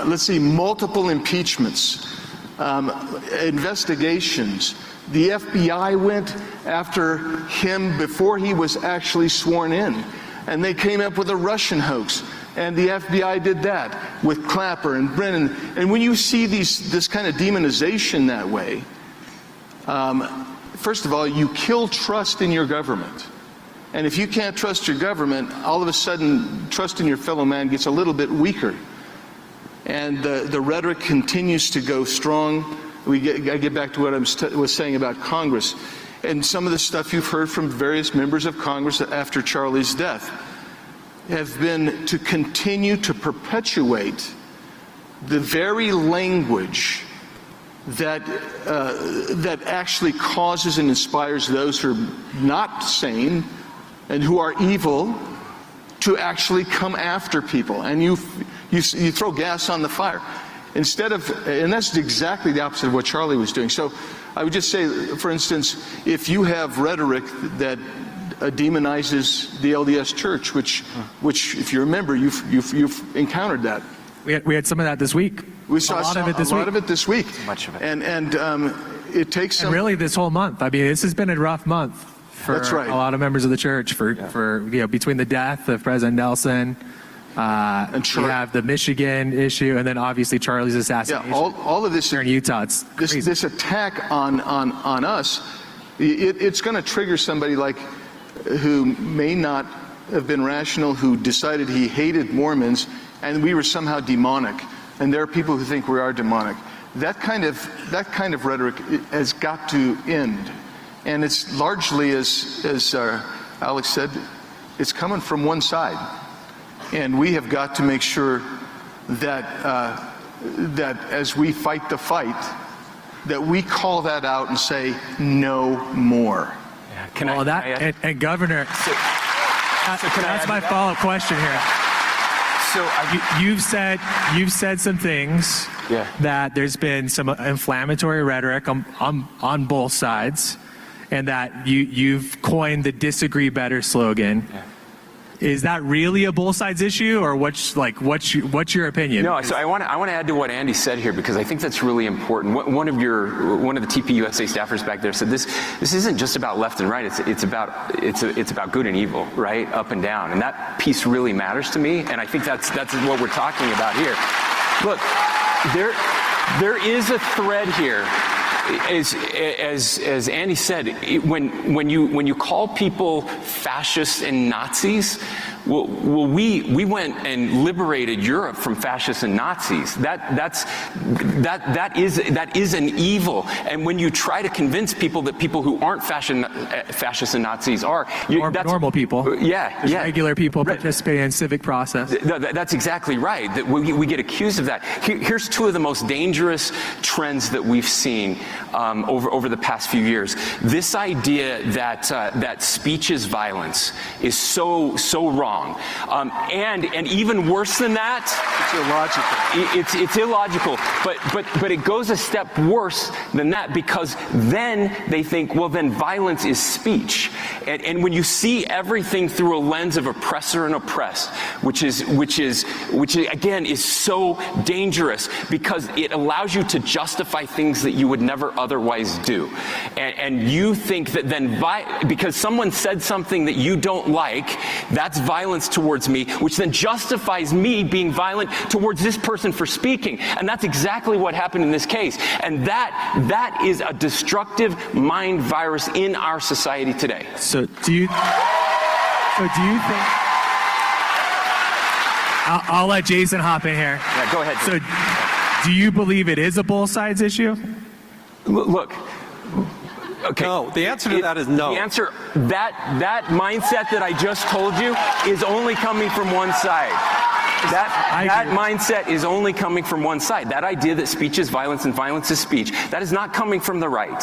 Let's see, multiple impeachments, investigations. The FBI went after him before he was actually sworn in, and they came up with a Russian hoax, and the FBI did that with Clapper and Brennan. And when you see this kind of demonization that way, first of all, you kill trust in your government. And if you can't trust your government, all of a sudden, trust in your fellow man gets a little bit weaker. And the rhetoric continues to go strong. I get back to what I was saying about Congress. And some of the stuff you've heard from various members of Congress after Charlie's death have been to continue to perpetuate the very language that actually causes and inspires those who are not sane and who are evil to actually come after people. And you throw gas on the fire. Instead of, and that's exactly the opposite of what Charlie was doing. So I would just say, for instance, if you have rhetoric that demonizes the LDS Church, which if you remember, you've encountered that. We had some of that this week. We saw a lot of it this week. Much of it. And it takes some... And really this whole month. I mean, this has been a rough month for That's right. a lot of members of the church for between the death of President Nelson, and we have the Michigan issue, and then obviously Charlie's assassination. Yeah, all of this here in Utah. It's crazy. This attack on us, it's going to trigger somebody who may not have been rational, who decided he hated Mormons, and we were somehow demonic. And there are people who think we are demonic. That kind of rhetoric has got to end. And it's largely, as Alex said, it's coming from one side. And we have got to make sure that, that as we fight the fight, that we call that out and say, no more. And Governor, that's my follow-up question here. So you've said some things that there's been some inflammatory rhetoric on both sides, and that you've coined the "disagree better" slogan. Yeah. Is that really a both sides issue, or what's your opinion? No, so I want to add to what Andy said here, because I think that's really important. One of the TPUSA staffers back there said this isn't just about left and right. It's about good and evil, right, up and down, and that piece really matters to me. And I think that's what we're talking about here. Look, there is a thread here. As Andy said, when you call people fascists and Nazis, well, we went and liberated Europe from fascists and Nazis. That is an evil. And when you try to convince people that people who aren't fascists and Nazis are that's normal people, regular people participating in civic process. That's exactly right. That we get accused of that. Here's two of the most dangerous trends that we've seen over the past few years. This idea that speech is violence is so wrong. And even worse than that, it's illogical. But it goes a step worse than that, because then they think, well, then violence is speech. And when you see everything through a lens of oppressor and oppressed, which again is so dangerous, because it allows you to justify things that you would never otherwise do. And you think that then because someone said something that you don't like, that's violence towards me, which then justifies me being violent towards this person for speaking. And that's exactly what happened in this case. And that is a destructive mind virus in our society today. So do you think, I'll let Jason hop in here. Yeah, go ahead. So do you believe it is a both sides issue? Look. Okay. No, the answer to that is no. The answer, that mindset that I just told you is only coming from one side. That mindset is only coming from one side. That idea that speech is violence and violence is speech, that is not coming from the right.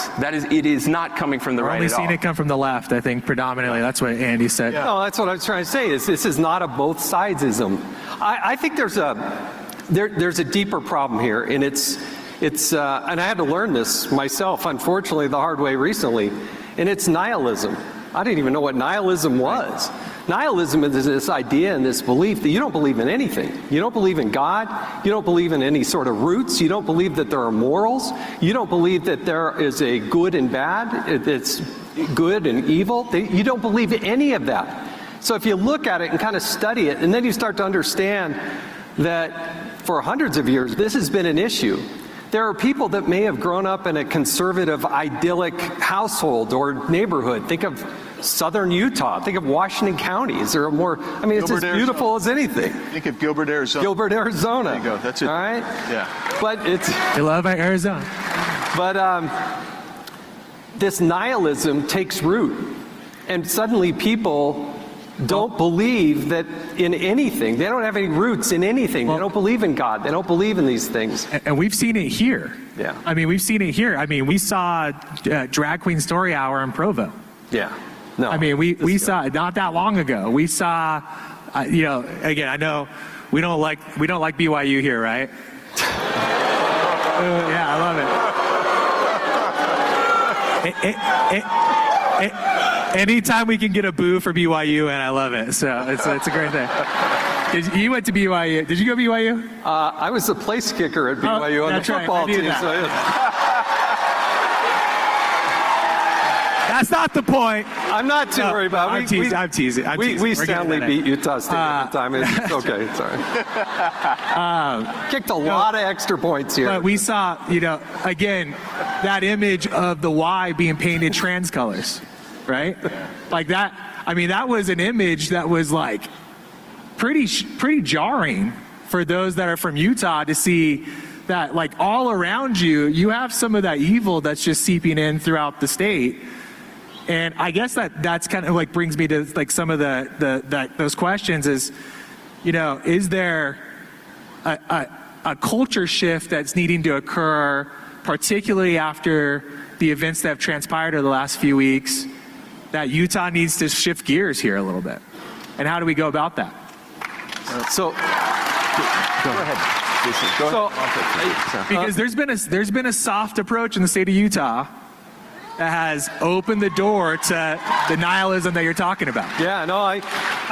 It is not coming from the right at all. We've only seen it come from the left, I think, predominantly. That's what Andy said. Yeah. No, that's what I was trying to say. This is not a both sidesism. I think there's a deeper problem here, and it's and I had to learn this myself, unfortunately, the hard way recently, and it's nihilism. I didn't even know what nihilism was. Nihilism is this idea and this belief that you don't believe in anything. You don't believe in God. You don't believe in any sort of roots. You don't believe that there are morals. You don't believe that there is a good and bad. It's good and evil. You don't believe in any of that. So if you look at it and kind of study it, and then you start to understand that for hundreds of years, this has been an issue. There are people that may have grown up in a conservative, idyllic household or neighborhood. Think of southern Utah. Think of Washington County. Is there a more, I mean, it's as beautiful as anything. Think of Gilbert, Arizona. Gilbert, Arizona. There you go. That's it. All right? Yeah. But it's... I love Arizona. But this nihilism takes root. And suddenly people don't believe that in anything. They don't have any roots in anything. They don't believe in God. They don't believe in these things. And we've seen it here. Yeah. I mean, we've seen it here. I mean, we saw Drag Queen Story Hour in Provo. Yeah. No. I mean, we saw it not that long ago. We saw, again, I know we don't like BYU here, right? Yeah, I love it. Anytime we can get a boo for BYU, and I love it. So it's a great thing. You went to BYU. Did you go to BYU? I was the place kicker at BYU on the football team. So that's not the point. I'm not too worried about it. I'm teasing. We soundly beat Utah State at the time. It's okay. Sorry. Kicked a lot of extra points here. But we saw, again, that image of the Y being painted trans colors. Right? Like that. I mean, that was an image that was like pretty jarring for those that are from Utah to see that, like, all around you have some of that evil that's just seeping in throughout the state. And I guess that's kind of like brings me to like some of those questions is, is there a culture shift that's needing to occur, particularly after the events that have transpired over the last few weeks, that Utah needs to shift gears here a little bit? And how do we go about that? So, Go ahead, Jason. Go ahead. Because there's been a soft approach in the state of Utah that has opened the door to the nihilism that you're talking about. Yeah, no, I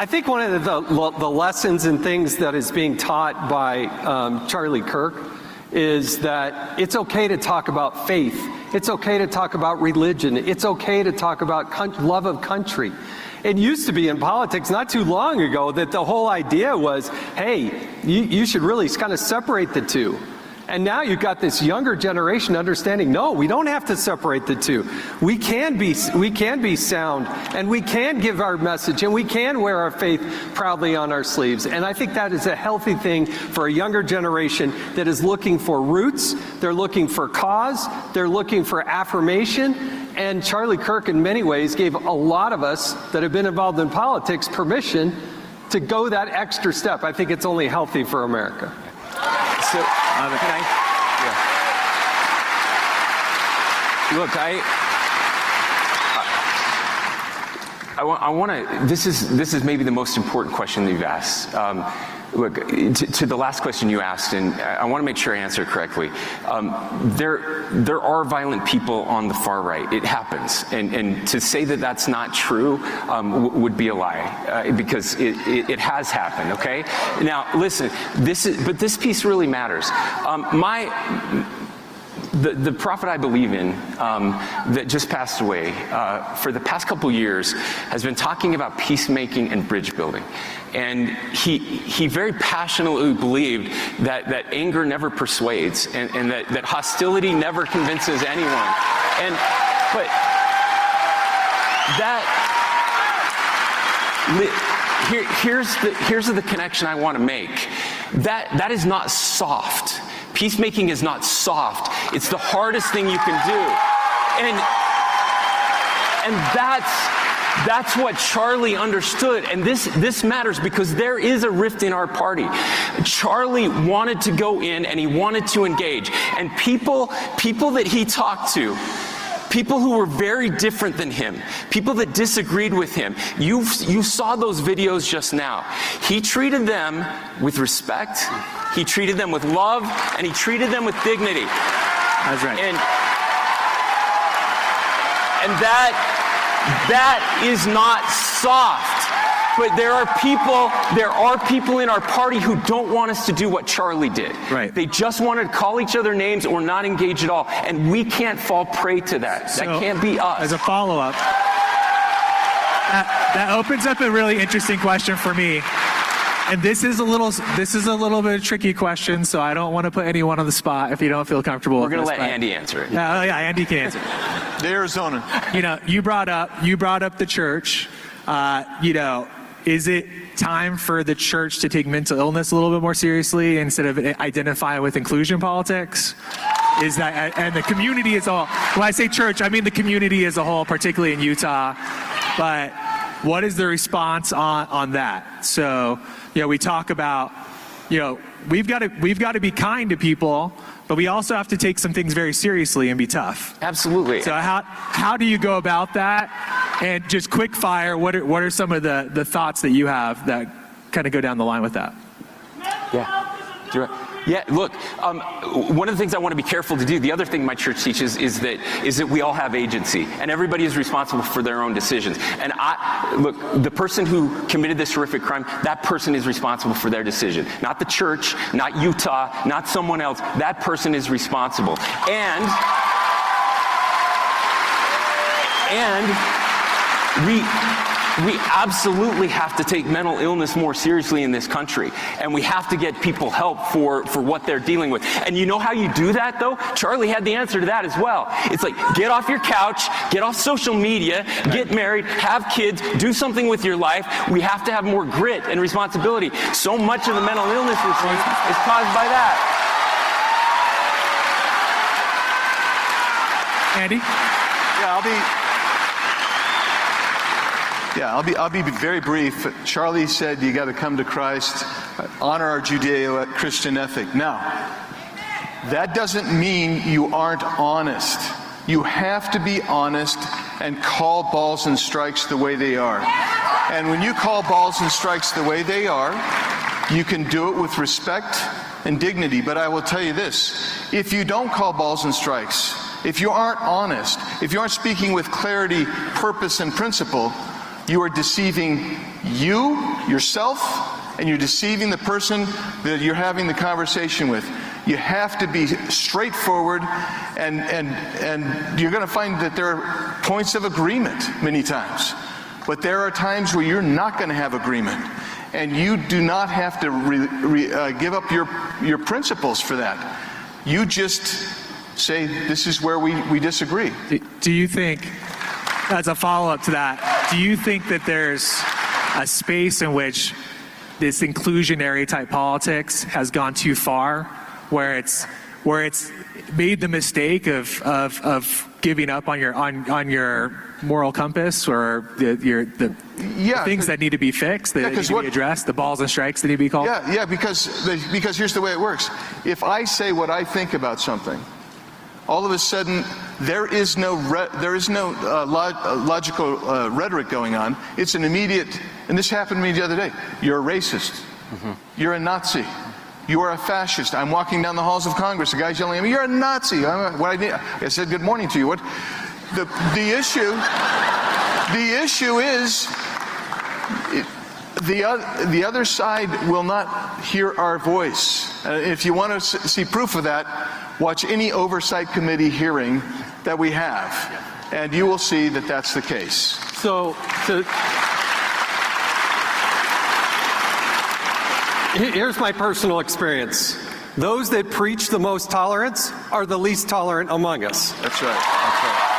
think one of the lessons and things that is being taught by Charlie Kirk is that it's okay to talk about faith. It's okay to talk about religion. It's okay to talk about love of country. It used to be in politics not too long ago that the whole idea was, hey, you should really kind of separate the two. And now you've got this younger generation understanding, no, we don't have to separate the two. We can be sound, and we can give our message, and we can wear our faith proudly on our sleeves. And I think that is a healthy thing for a younger generation that is looking for roots, they're looking for cause, they're looking for affirmation. And Charlie Kirk, in many ways, gave a lot of us that have been involved in politics permission to go that extra step. I think it's only healthy for America. So, can I want to. This is maybe the most important question that you've asked. Look, to the last question you asked, and I want to make sure I answer it correctly. There are violent people on the far right. It happens, and to say that that's not true would be a lie, because it has happened. Okay. Now, listen. But this piece really matters. The prophet I believe in, that just passed away, for the past couple years, has been talking about peacemaking and bridge building. And he very passionately believed that anger never persuades, and that hostility never convinces anyone. But here's the connection I want to make. That is not soft. Peacemaking is not soft. It's the hardest thing you can do. And that's what Charlie understood. And this matters because there is a rift in our party. Charlie wanted to go in and he wanted to engage. And people that he talked to, people who were very different than him, people that disagreed with him, you saw those videos just now. He treated them with respect, he treated them with love, and he treated them with dignity. That's right. And that is not soft. But there are people in our party who don't want us to do what Charlie did. Right. They just want to call each other names or not engage at all. And we can't fall prey to that. So, that can't be us. As a follow-up, that opens up a really interesting question for me. And this is a little bit of a tricky question, so I don't want to put anyone on the spot if you don't feel comfortable. We're going to let Andy answer it. Yeah, Andy can answer it. The Arizona. You brought up the church. Is it time for the church to take mental illness a little bit more seriously instead of identifying with inclusion politics? Is that, and the community as a whole, when I say church, I mean the community as a whole, particularly in Utah. But what is the response on that? So, we talk about, we've got to be kind to people, but we also have to take some things very seriously and be tough. Absolutely. So how do you go about that? And just quick fire, what are some of the thoughts that you have that kind of go down the line with that? Yeah, look, one of the things I want to be careful to do, the other thing my church teaches is that we all have agency and everybody is responsible for their own decisions. And look, the person who committed this horrific crime, that person is responsible for their decision. Not the church, not Utah, not someone else. That person is responsible. And we absolutely have to take mental illness more seriously in this country. And we have to get people help for what they're dealing with. And you know how you do that, though? Charlie had the answer to that as well. It's like, get off your couch, get off social media, get married, have kids, do something with your life. We have to have more grit and responsibility. So much of the mental illness we're seeing is caused by that. Andy? Yeah, Yeah, I'll be very brief. Charlie said you got to come to Christ, honor our Judeo-Christian ethic. Now, that doesn't mean you aren't honest. You have to be honest and call balls and strikes the way they are. And when you call balls and strikes the way they are, you can do it with respect and dignity. But I will tell you this, if you don't call balls and strikes, if you aren't honest, if you aren't speaking with clarity, purpose, and principle, you are deceiving yourself, and you're deceiving the person that you're having the conversation with. You have to be straightforward, and you're going to find that there are points of agreement many times. But there are times where you're not going to have agreement, and you do not have to give up your principles for that. You just say, this is where we disagree. Do you think, as a follow-up to that, do you think that there's a space in which this inclusionary type politics has gone too far, where it's made the mistake of giving up on your moral compass, or the things that need to be fixed, that need to be addressed, the balls and strikes that need to be called? Yeah, because here's the way it works. If I say what I think about something, all of a sudden there is no logical rhetoric going on. It's an immediate, and this happened to me the other day. You're a racist. You're a Nazi. You are a fascist. I'm walking down the halls of Congress. The guy's yelling at me, "You're a Nazi." I said, "Good morning to you." What? The issue is the other side will not hear our voice. If you want to see proof of that, watch any oversight committee hearing that we have, and you will see that that's the case. So here's my personal experience. Those that preach the most tolerance are the least tolerant among us. That's right. That's right.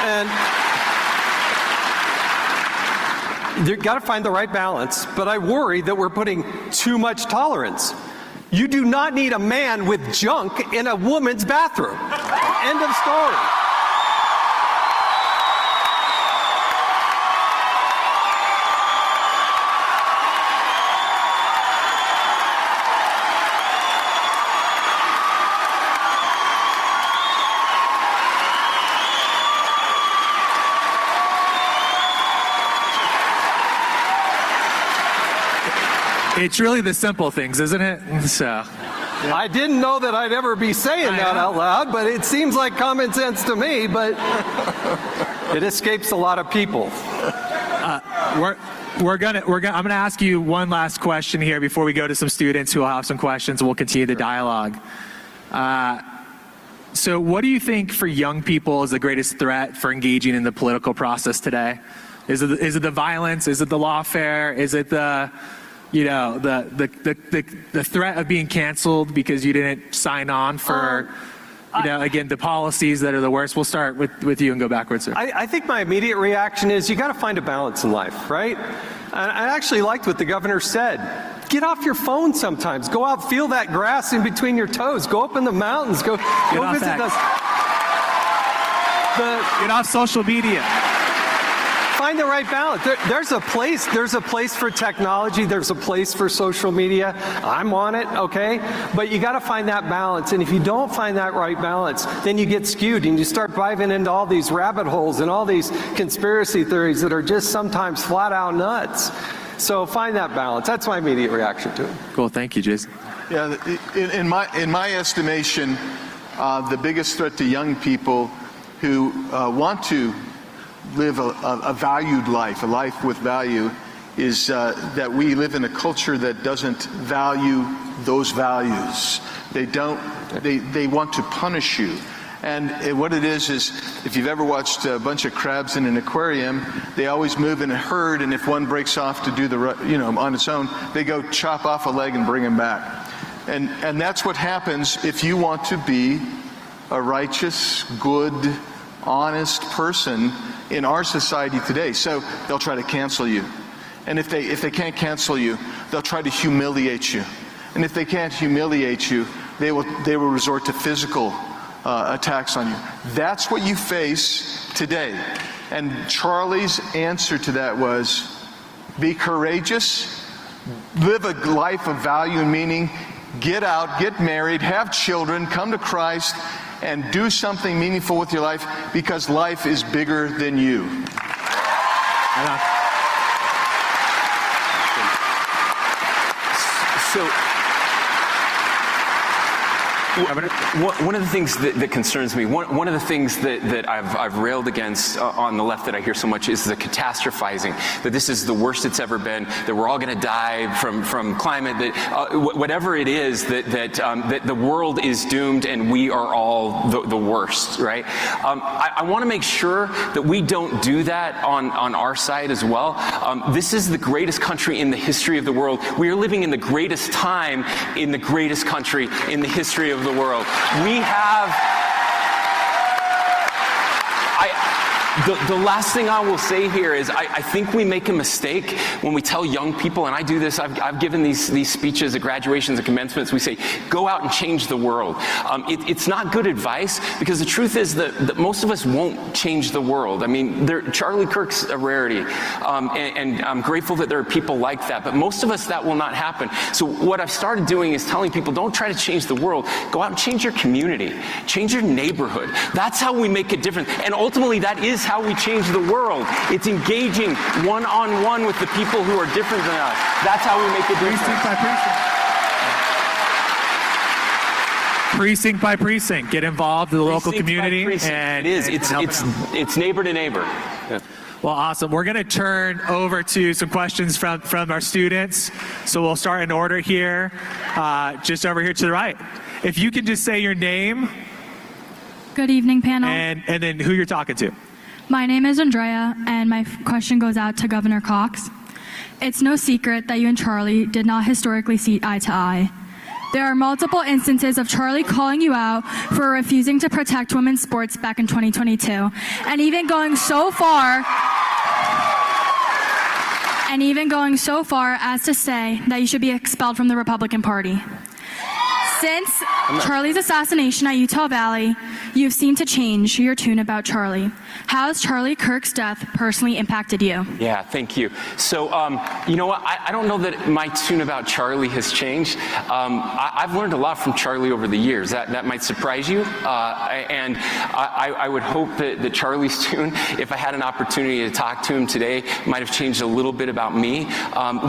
And you've got to find the right balance, but I worry that we're putting too much tolerance. You do not need a man with junk in a woman's bathroom. End of story. It's really the simple things, isn't it? So, I didn't know that I'd ever be saying that out loud, but it seems like common sense to me, but it escapes a lot of people. I'm gonna ask you one last question here before we go to some students who will have some questions, and we'll continue the dialogue. So what do you think for young people is the greatest threat for engaging in the political process today? Is it the violence? Is it the lawfare? Is it the threat of being canceled because you didn't sign on for, again, the policies that are the worst? We'll start with you and go backwards, sir. I think my immediate reaction is you got to find a balance in life, right? I actually liked what the governor said. Get off your phone sometimes. Go out, feel that grass in between your toes. Go up in the mountains. Go visit us. Get off social media. Find the right balance. There's a place for technology. There's a place for social media. I'm on it, okay? But you got to find that balance. And if you don't find that right balance, then you get skewed and you start diving into all these rabbit holes and all these conspiracy theories that are just sometimes flat out nuts. So find that balance. That's my immediate reaction to it. Cool. Thank you, Jason. Yeah, in my estimation, the biggest threat to young people who want to live a valued life, a life with value, is that we live in a culture that doesn't value those values. They want to punish you. And what it is if you've ever watched a bunch of crabs in an aquarium, they always move in a herd, and if one breaks off to do on its own, they go chop off a leg and bring him back. And that's what happens if you want to be a righteous, good, honest person in our society today. So they'll try to cancel you. And if they can't cancel you, they'll try to humiliate you. And if they can't humiliate you, they will resort to physical attacks on you. That's what you face today. And Charlie's answer to that was, be courageous, live a life of value and meaning, get out, get married, have children, come to Christ, and do something meaningful with your life, because life is bigger than you. So, one of the things that concerns me, one of the things that I've railed against on the left that I hear so much is the catastrophizing, that this is the worst it's ever been, that we're all going to die from climate, that whatever it is, that the world is doomed and we are all the worst, right? I want to make sure that we don't do that on our side as well. This is the greatest country in the history of the world. We are living in the greatest time in the greatest country in the history of the world. We have... The last thing I will say here is I think we make a mistake when we tell young people, and I do this, I've given these speeches at graduations and commencements, we say, go out and change the world. It's not good advice, because the truth is that most of us won't change the world. I mean, Charlie Kirk's a rarity, and I'm grateful that there are people like that, but most of us, that will not happen. So what I've started doing is telling people, don't try to change the world, go out and change your community, change your neighborhood. That's how we make a difference, and ultimately that is how we change the world. It's engaging one-on-one with the people who are different than us. That's how we make a difference. Precinct by precinct. Get involved in the local community. And it's neighbor to neighbor. Yeah. Well, awesome. We're going to turn over to some questions from our students. So we'll start in order here, just over here to the right. If you can just say your name. Good evening, panel. And then who you're talking to. My name is Andrea, and my question goes out to Governor Cox. It's no secret that you and Charlie did not historically see eye to eye. There are multiple instances of Charlie calling you out for refusing to protect women's sports back in 2022, and even going so far as to say that you should be expelled from the Republican Party. Since Charlie's assassination at Utah Valley, you've seemed to change your tune about Charlie. How has Charlie Kirk's death personally impacted you? Yeah, thank you. So, you know what? I don't know that my tune about Charlie has changed. I've learned a lot from Charlie over the years. That might surprise you. And I would hope that Charlie's tune, if I had an opportunity to talk to him today, might have changed a little bit about me.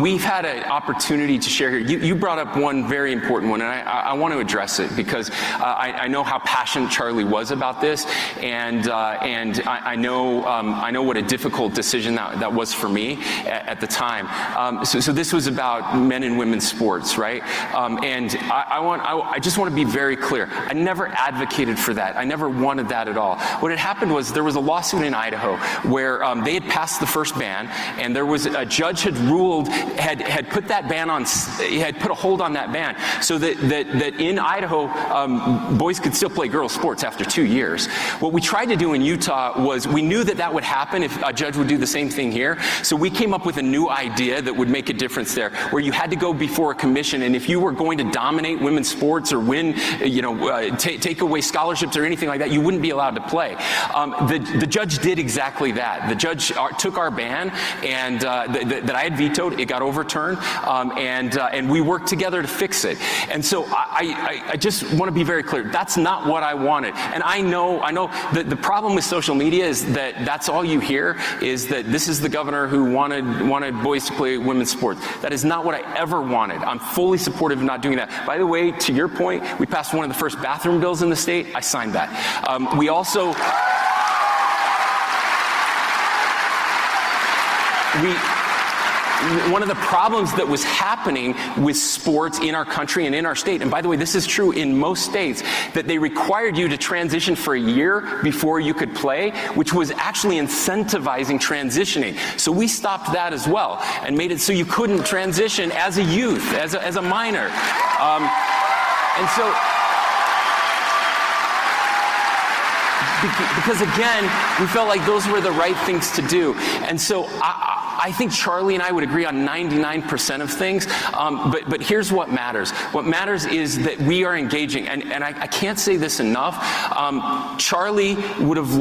We've had an opportunity to share here. You brought up one very important one, and I want to address it because I know how passionate Charlie was about this, and I know what a difficult decision that was for me at the time. So this was about men and women's sports, right? And I just want to be very clear. I never advocated for that. I never wanted that at all. What had happened was there was a lawsuit in Idaho where they had passed the first ban, and there was a judge had ruled, had put that ban on, had put a hold on that ban, so that in Idaho, boys could still play girls' sports after 2 years. What we tried to do in Utah was we knew that would happen if a judge would do the same thing here. So we came up with a new idea that would make a difference there, where you had to go before a commission, and if you were going to dominate women's sports or win, take away scholarships or anything like that, you wouldn't be allowed to play. The judge did exactly that. The judge took our ban, and that I had vetoed. It got overturned, and we worked together to fix it. And so I just want to be very clear. That's not what I wanted. And I know that the problem with social media is that that's all you hear, is that this is the governor who wanted boys to play women's sports. That is not what I ever wanted. I'm fully supportive of not doing that. By the way, to your point, we passed one of the first bathroom bills in the state. I signed that. We also... One of the problems that was happening with sports in our country and in our state, and by the way, this is true in most states, that they required you to transition for a year before you could play, which was actually incentivizing transitioning. So we stopped that as well and made it so you couldn't transition as a youth, as a minor. And so... Because again, we felt like those were the right things to do. And so I think Charlie and I would agree on 99% of things, but here's what matters. What matters is that we are engaging, and I can't say this enough. Charlie would have,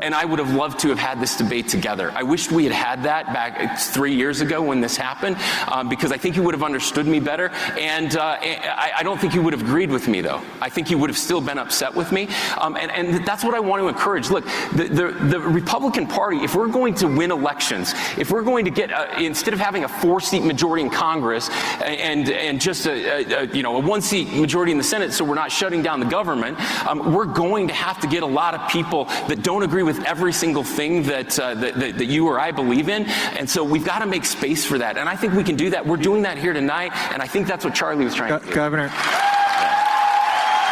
and I would have loved to have had this debate together. I wished we had that back 3 years ago when this happened, because I think he would have understood me better, and I don't think he would have agreed with me, though. I think he would have still been upset with me, and that's what I want to encourage. Look, the Republican Party, if we're going to win elections, if we're going to get, instead of having a 4-seat majority in Congress and just a 1-seat majority in the Senate, so we're not shutting down the government, we're going to have to get a lot of people that don't agree with every single thing that you or I believe in, and so we've got to make space for that, and I think we can do that. We're doing that here tonight, and I think that's what Charlie was trying to do. Governor,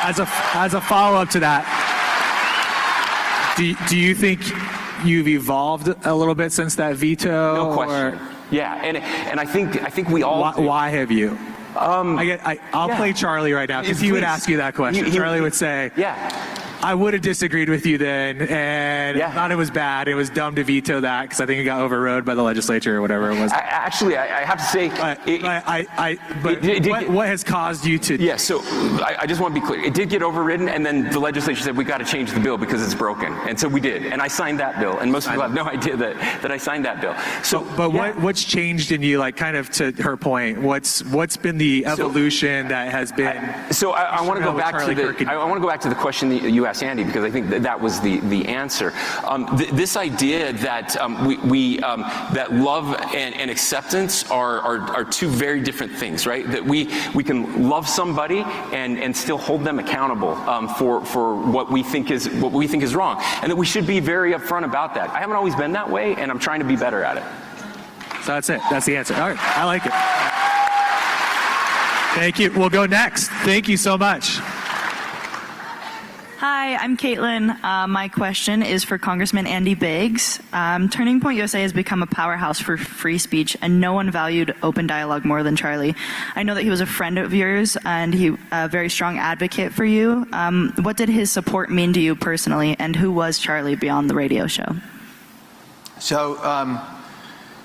as a follow-up to that, do you think you've evolved a little bit since that veto? No question. Yeah, and I think we all. Why have you? I'll play Charlie right now, because he would ask you that question. Charlie would say, I would have disagreed with you then, and thought it was bad. It was dumb to veto that because I think it got overrode by the legislature or whatever it was. Actually, I have to say, what has caused you to? Yeah, so I just want to be clear. It did get overridden, and then the legislature said we got to change the bill because it's broken, and so we did, and I signed that bill. And most people have no idea that I signed that bill. So, what's changed in you? Like, kind of to her point, what's been the evolution that has been? I want to go back to the question that you asked Andy, because I think that was the answer. This idea that that love and acceptance are two very different things, right? That we can love somebody and still hold them accountable for what we think is wrong, and that we should be very upfront about that. I haven't always been that way, and I'm trying to be better at it. So that's it. That's the answer. All right, I like it. Thank you. We'll go next. Thank you so much. Hi, I'm Caitlin. My question is for Congressman Andy Biggs. Turning Point USA has become a powerhouse for free speech, and no one valued open dialogue more than Charlie. I know that he was a friend of yours, and he a very strong advocate for you. What did his support mean to you personally, and who was Charlie beyond the radio show? So,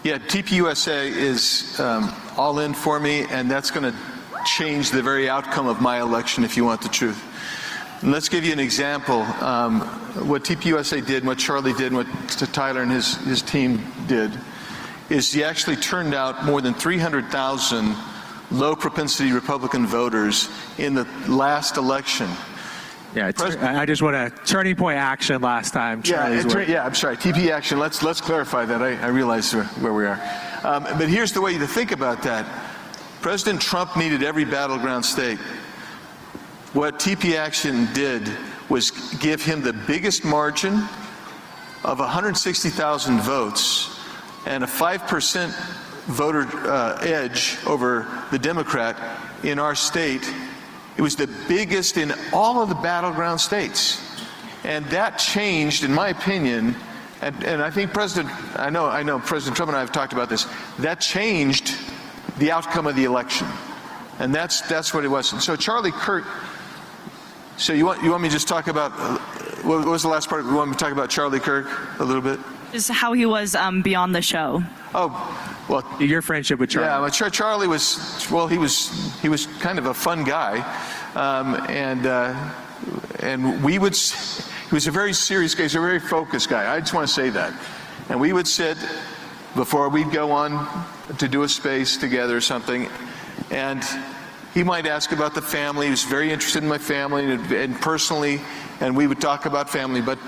TPUSA is all in for me, and that's going to change the very outcome of my election, if you want the truth. And let's give you an example. What TPUSA did, what Charlie did, what Tyler and his team did, is he actually turned out more than 300,000 low-propensity Republican voters in the last election. Yeah, I just want a Turning Point action last time. I'm sorry, TP action. Let's clarify that. I realize where we are. But here's the way to think about that. President Trump needed every battleground state. What TP Action did was give him the biggest margin of 160,000 votes and a 5% voter edge over the Democrat in our state. It was the biggest in all of the battleground states. And that changed, in my opinion, and I think I know President Trump and I have talked about this, that changed the outcome of the election. And that's what it was. And so Charlie Kirk, so you want me to just talk about, what was the last part? You want me to talk about Charlie Kirk a little bit? Just how he was beyond the show. Oh, well, your friendship with Charlie. Yeah, well, Charlie was, well, he was kind of a fun guy, and he was a very serious guy. He's a very focused guy. I just want to say that. And we would sit before we'd go on to do a space together or something, and he might ask about the family. He was very interested in my family and personally, and we would talk about family. But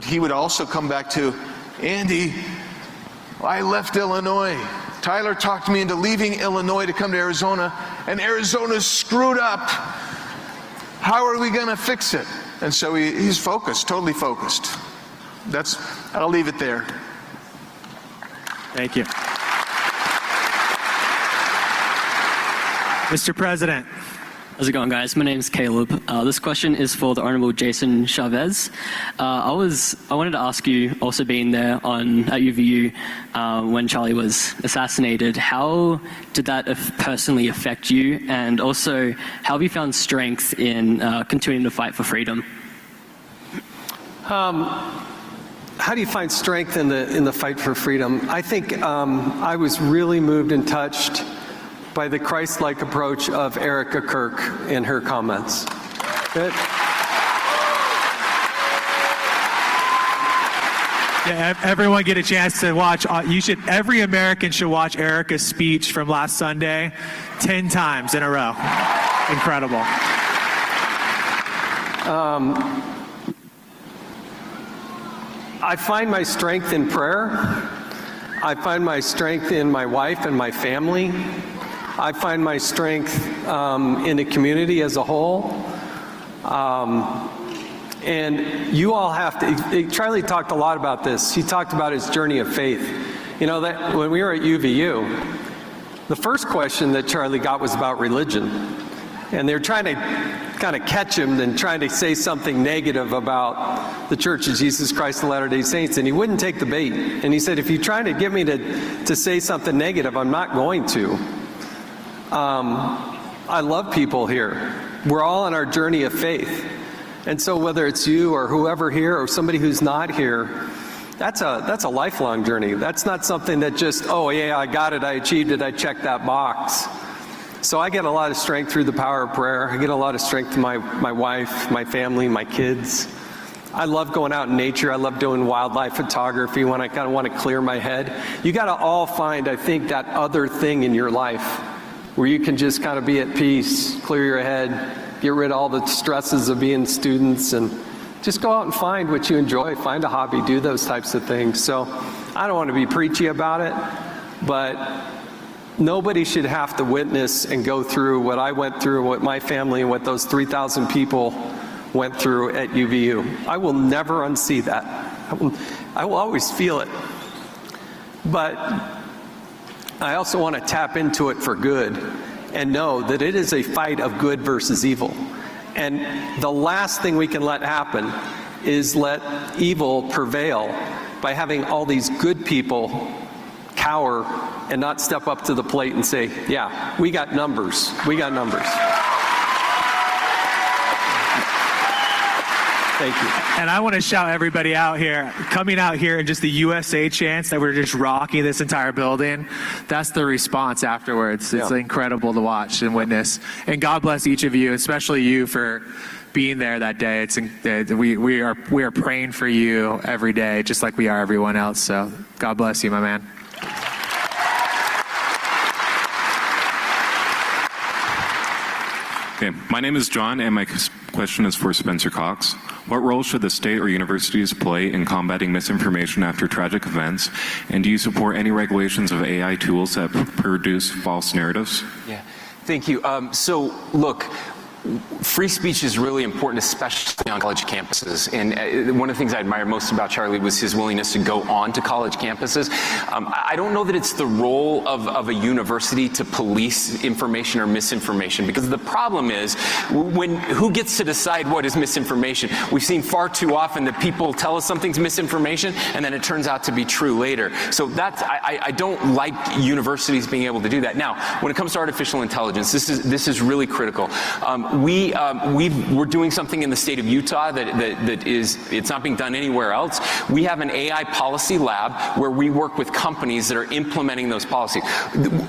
he would also come back to, Andy, I left Illinois. Tyler talked me into leaving Illinois to come to Arizona, and Arizona's screwed up. How are we going to fix it? And so he's focused, totally focused. I'll leave it there. Thank you. Mr. President. How's it going, guys? My name is Caleb. This question is for the Honorable Jason Chavez. I wanted to ask you, also being there at UVU when Charlie was assassinated, how did that personally affect you? And also, how have you found strength in continuing to fight for freedom? how do you find strength in the fight for freedom? I think I was really moved and touched by the Christ-like approach of Erica Kirk in her comments. Yeah, everyone get a chance to watch. Every American should watch Erica's speech from last Sunday 10 times in a row. Incredible. I find my strength in prayer. I find my strength in my wife and my family. I find my strength in the community as a whole. And you all have to, Charlie talked a lot about this. He talked about his journey of faith. You know, that when we were at UVU, the first question that Charlie got was about religion. And they're trying to kind of catch him and trying to say something negative about the Church of Jesus Christ of Latter-day Saints, and he wouldn't take the bait. And he said, if you're trying to get me to say something negative, I'm not going to. I love people here. We're all on our journey of faith. And so whether it's you or whoever here or somebody who's not here, that's a lifelong journey. That's not something that just, oh yeah, I got it, I achieved it, I checked that box. So I get a lot of strength through the power of prayer. I get a lot of strength from my wife, my family, my kids. I love going out in nature. I love doing wildlife photography when I kind of want to clear my head. You got to all find, I think, that other thing in your life where you can just kind of be at peace, clear your head, get rid of all the stresses of being students, and just go out and find what you enjoy. Find a hobby, do those types of things. So I don't want to be preachy about it, but nobody should have to witness and go through what I went through, what my family and what those 3,000 people went through at UVU. I will never unsee that. I will always feel it. But I also want to tap into it for good and know that it is a fight of good versus evil. And the last thing we can let happen is let evil prevail by having all these good people cower and not step up to the plate and say, yeah, we got numbers. We got numbers. Thank you. And I want to shout everybody out here, coming out here and just the USA chants that we're just rocking this entire building. That's the response afterwards. It's incredible to watch and witness. And God bless each of you, especially you for being there that day. We are praying for you every day, just like we are everyone else. So God bless you, my man. Okay, my name is John, and my question is for Spencer Cox. What role should the state or universities play in combating misinformation after tragic events? And do you support any regulations of AI tools that produce false narratives? Yeah, thank you. So, look, free speech is really important, especially on college campuses. And one of the things I admire most about Charlie was his willingness to go on to college campuses. I don't know that it's the role of a university to police information or misinformation, because the problem is who gets to decide what is misinformation? We've seen far too often that people tell us something's misinformation and then it turns out to be true later. So I don't like universities being able to do that. Now, when it comes to artificial intelligence, this is really critical. We're doing something in the state of Utah that it's not being done anywhere else. We have an AI policy lab where we work with companies that are implementing those policies.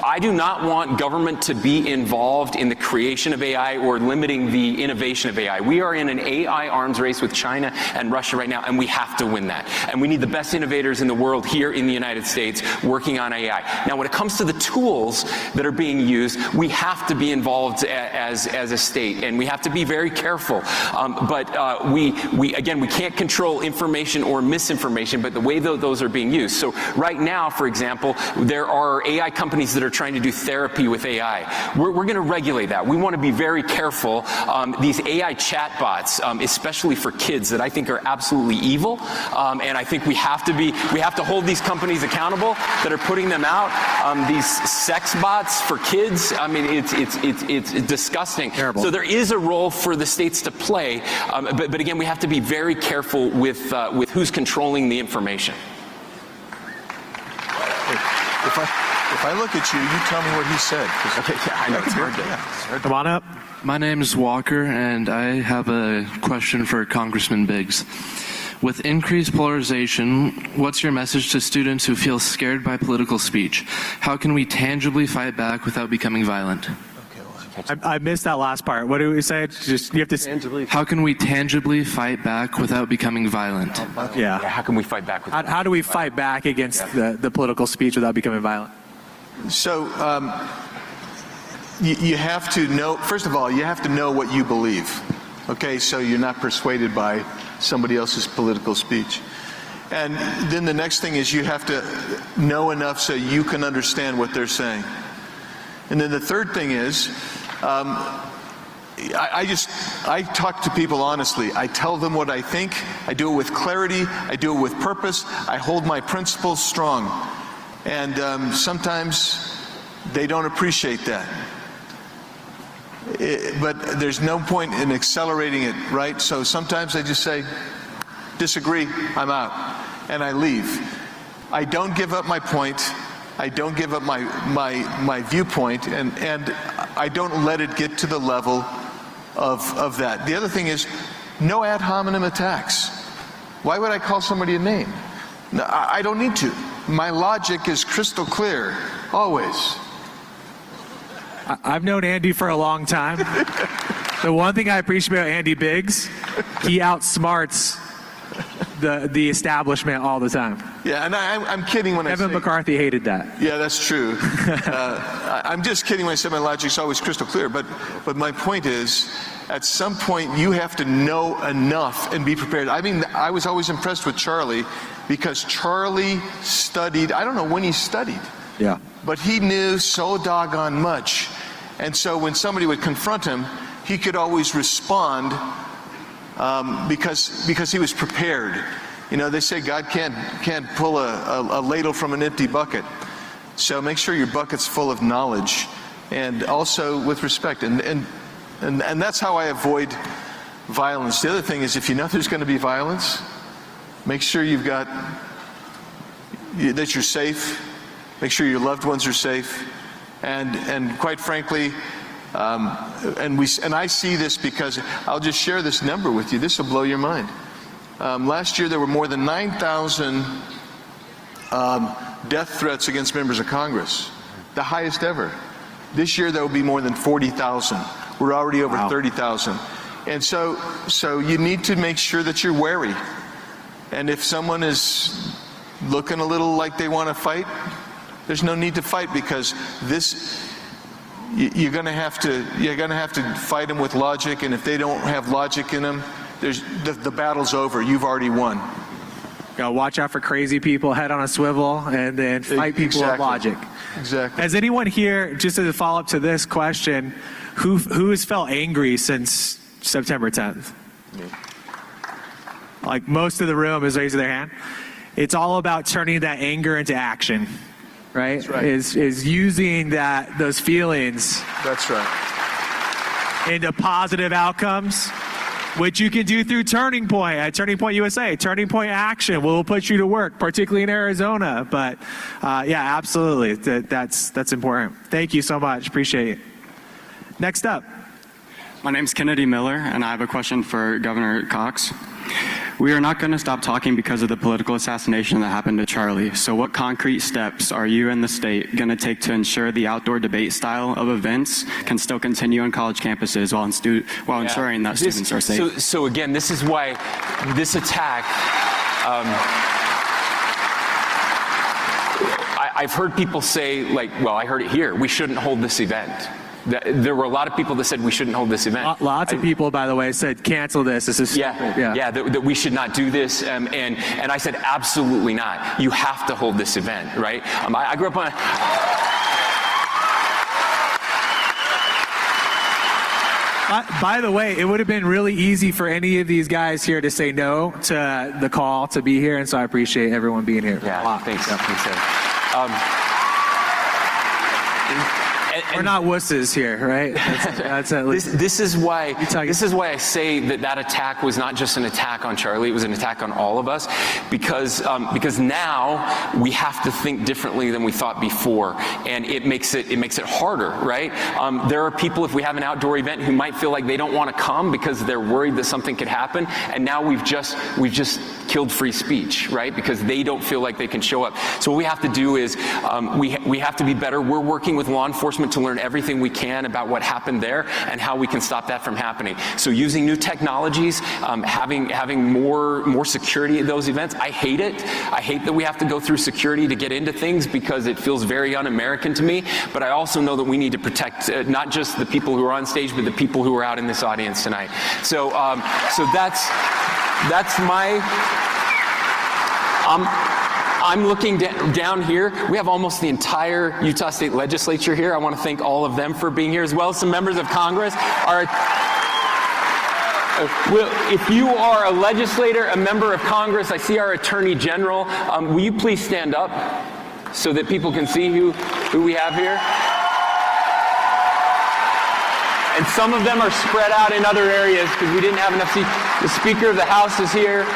I do not want government to be involved in the creation of AI or limiting the innovation of AI. We are in an AI arms race with China and Russia right now, and we have to win that. And we need the best innovators in the world here in the United States working on AI. Now, when it comes to the tools that are being used, we have to be involved as a state. And we have to be very careful. But we can't control information or misinformation, but the way those are being used. So right now, for example, there are AI companies that are trying to do therapy with AI. We're going to regulate that. We want to be very careful. These AI chatbots, especially for kids, that I think are absolutely evil. And I think we have to hold these companies accountable that are putting them out. These sex bots for kids, I mean, it's disgusting. Terrible. So there is a role for the states to play, but again, we have to be very careful with who's controlling the information. If I look at you, you tell me what he said. Okay, yeah, I know it's hard to. Come on up. My name is Walker, and I have a question for Congressman Biggs. With increased polarization, what's your message to students who feel scared by political speech? How can we tangibly fight back without becoming violent? I missed that last part. What do we say? Just you have to. How can we tangibly fight back without becoming violent? Yeah. How can we fight back? How do we fight back against the political speech without becoming violent? So you have to know, first of all, you have to know what you believe. Okay, so you're not persuaded by somebody else's political speech. And then the next thing is you have to know enough so you can understand what they're saying. And then the third thing is, I talk to people honestly. I tell them what I think. I do it with clarity. I do it with purpose. I hold my principles strong. And sometimes they don't appreciate that. But there's no point in accelerating it, right? So sometimes I just say, disagree, I'm out, and I leave. I don't give up my point. I don't give up my viewpoint, and I don't let it get to the level of that. The other thing is, no ad hominem attacks. Why would I call somebody a name? No, I don't need to. My logic is crystal clear, always. I've known Andy for a long time. The one thing I appreciate about Andy Biggs, he outsmarts the establishment all the time. Yeah, and I'm kidding when Kevin McCarthy hated that. Yeah, that's true. I'm just kidding when I say my logic's always crystal clear. But my point is, at some point you have to know enough and be prepared. I mean, I was always impressed with Charlie because Charlie studied. I don't know when he studied. Yeah. But he knew so doggone much. And so when somebody would confront him, he could always respond because he was prepared. You know, they say God can't pull a ladle from an empty bucket. So make sure your bucket's full of knowledge and also with respect. And that's how I avoid violence. The other thing is, if you know there's going to be violence, make sure that you're safe. Make sure your loved ones are safe, and quite frankly, and I see this because I'll just share this number with you. This will blow your mind. Last year there were more than 9,000 death threats against members of Congress, the highest ever. This year there will be more than 40,000. We're already over 30,000, and so you need to make sure that you're wary. And if someone is looking a little like they want to fight, there's no need to fight, because you're going to have to fight them with logic, and if they don't have logic in them, the battle's over. You've already won. Gotta watch out for crazy people, head on a swivel, and then fight people with logic. Exactly. Has anyone here, just as a follow-up to this question, who has felt angry since September 10th? Me. Like most of the room is raising their hand. It's all about turning that anger into action. Right? That's right. Is using those feelings. That's right. Into positive outcomes, which you can do through Turning Point at Turning Point USA. Turning Point Action will put you to work, particularly in Arizona. But yeah, absolutely, that's important. Thank you so much. Appreciate it. Next up. My name's Kennedy Miller, and I have a question for Governor Cox. We are not going to stop talking because of the political assassination that happened to Charlie. So what concrete steps are you and the state going to take to ensure the outdoor debate style of events can still continue on college campuses while ensuring that students are safe? So again, this is why this attack, I've heard people say, like, well, I heard it here, we shouldn't hold this event. There were a lot of people that said we shouldn't hold this event. Lots of people, by the way, said cancel this. This is stupid. That we should not do this. And I said absolutely not. You have to hold this event, right? I grew up on. By the way, it would have been really easy for any of these guys here to say no to the call to be here, and so I appreciate everyone being here. Yeah, thanks. We're not wusses here, right? That's at least. This is why I say that attack was not just an attack on Charlie; it was an attack on all of us, because now we have to think differently than we thought before, and it makes it harder, right? There are people, if we have an outdoor event, who might feel like they don't want to come because they're worried that something could happen, and now we've just killed free speech, right? Because they don't feel like they can show up. So what we have to do is we have to be better. We're working with law enforcement to learn everything we can about what happened there and how we can stop that from happening. So using new technologies, having more security at those events. I hate it. I hate that we have to go through security to get into things because it feels very un-American to me. But I also know that we need to protect not just the people who are on stage, but the people who are out in this audience tonight. So that's my. I'm looking down here. We have almost the entire Utah State Legislature here. I want to thank all of them for being here, as well as some members of Congress. If you are a legislator, a member of Congress, I see our Attorney General. Will you please stand up so that people can see who we have here? And some of them are spread out in other areas because we didn't have enough seats. The Speaker of the House is here.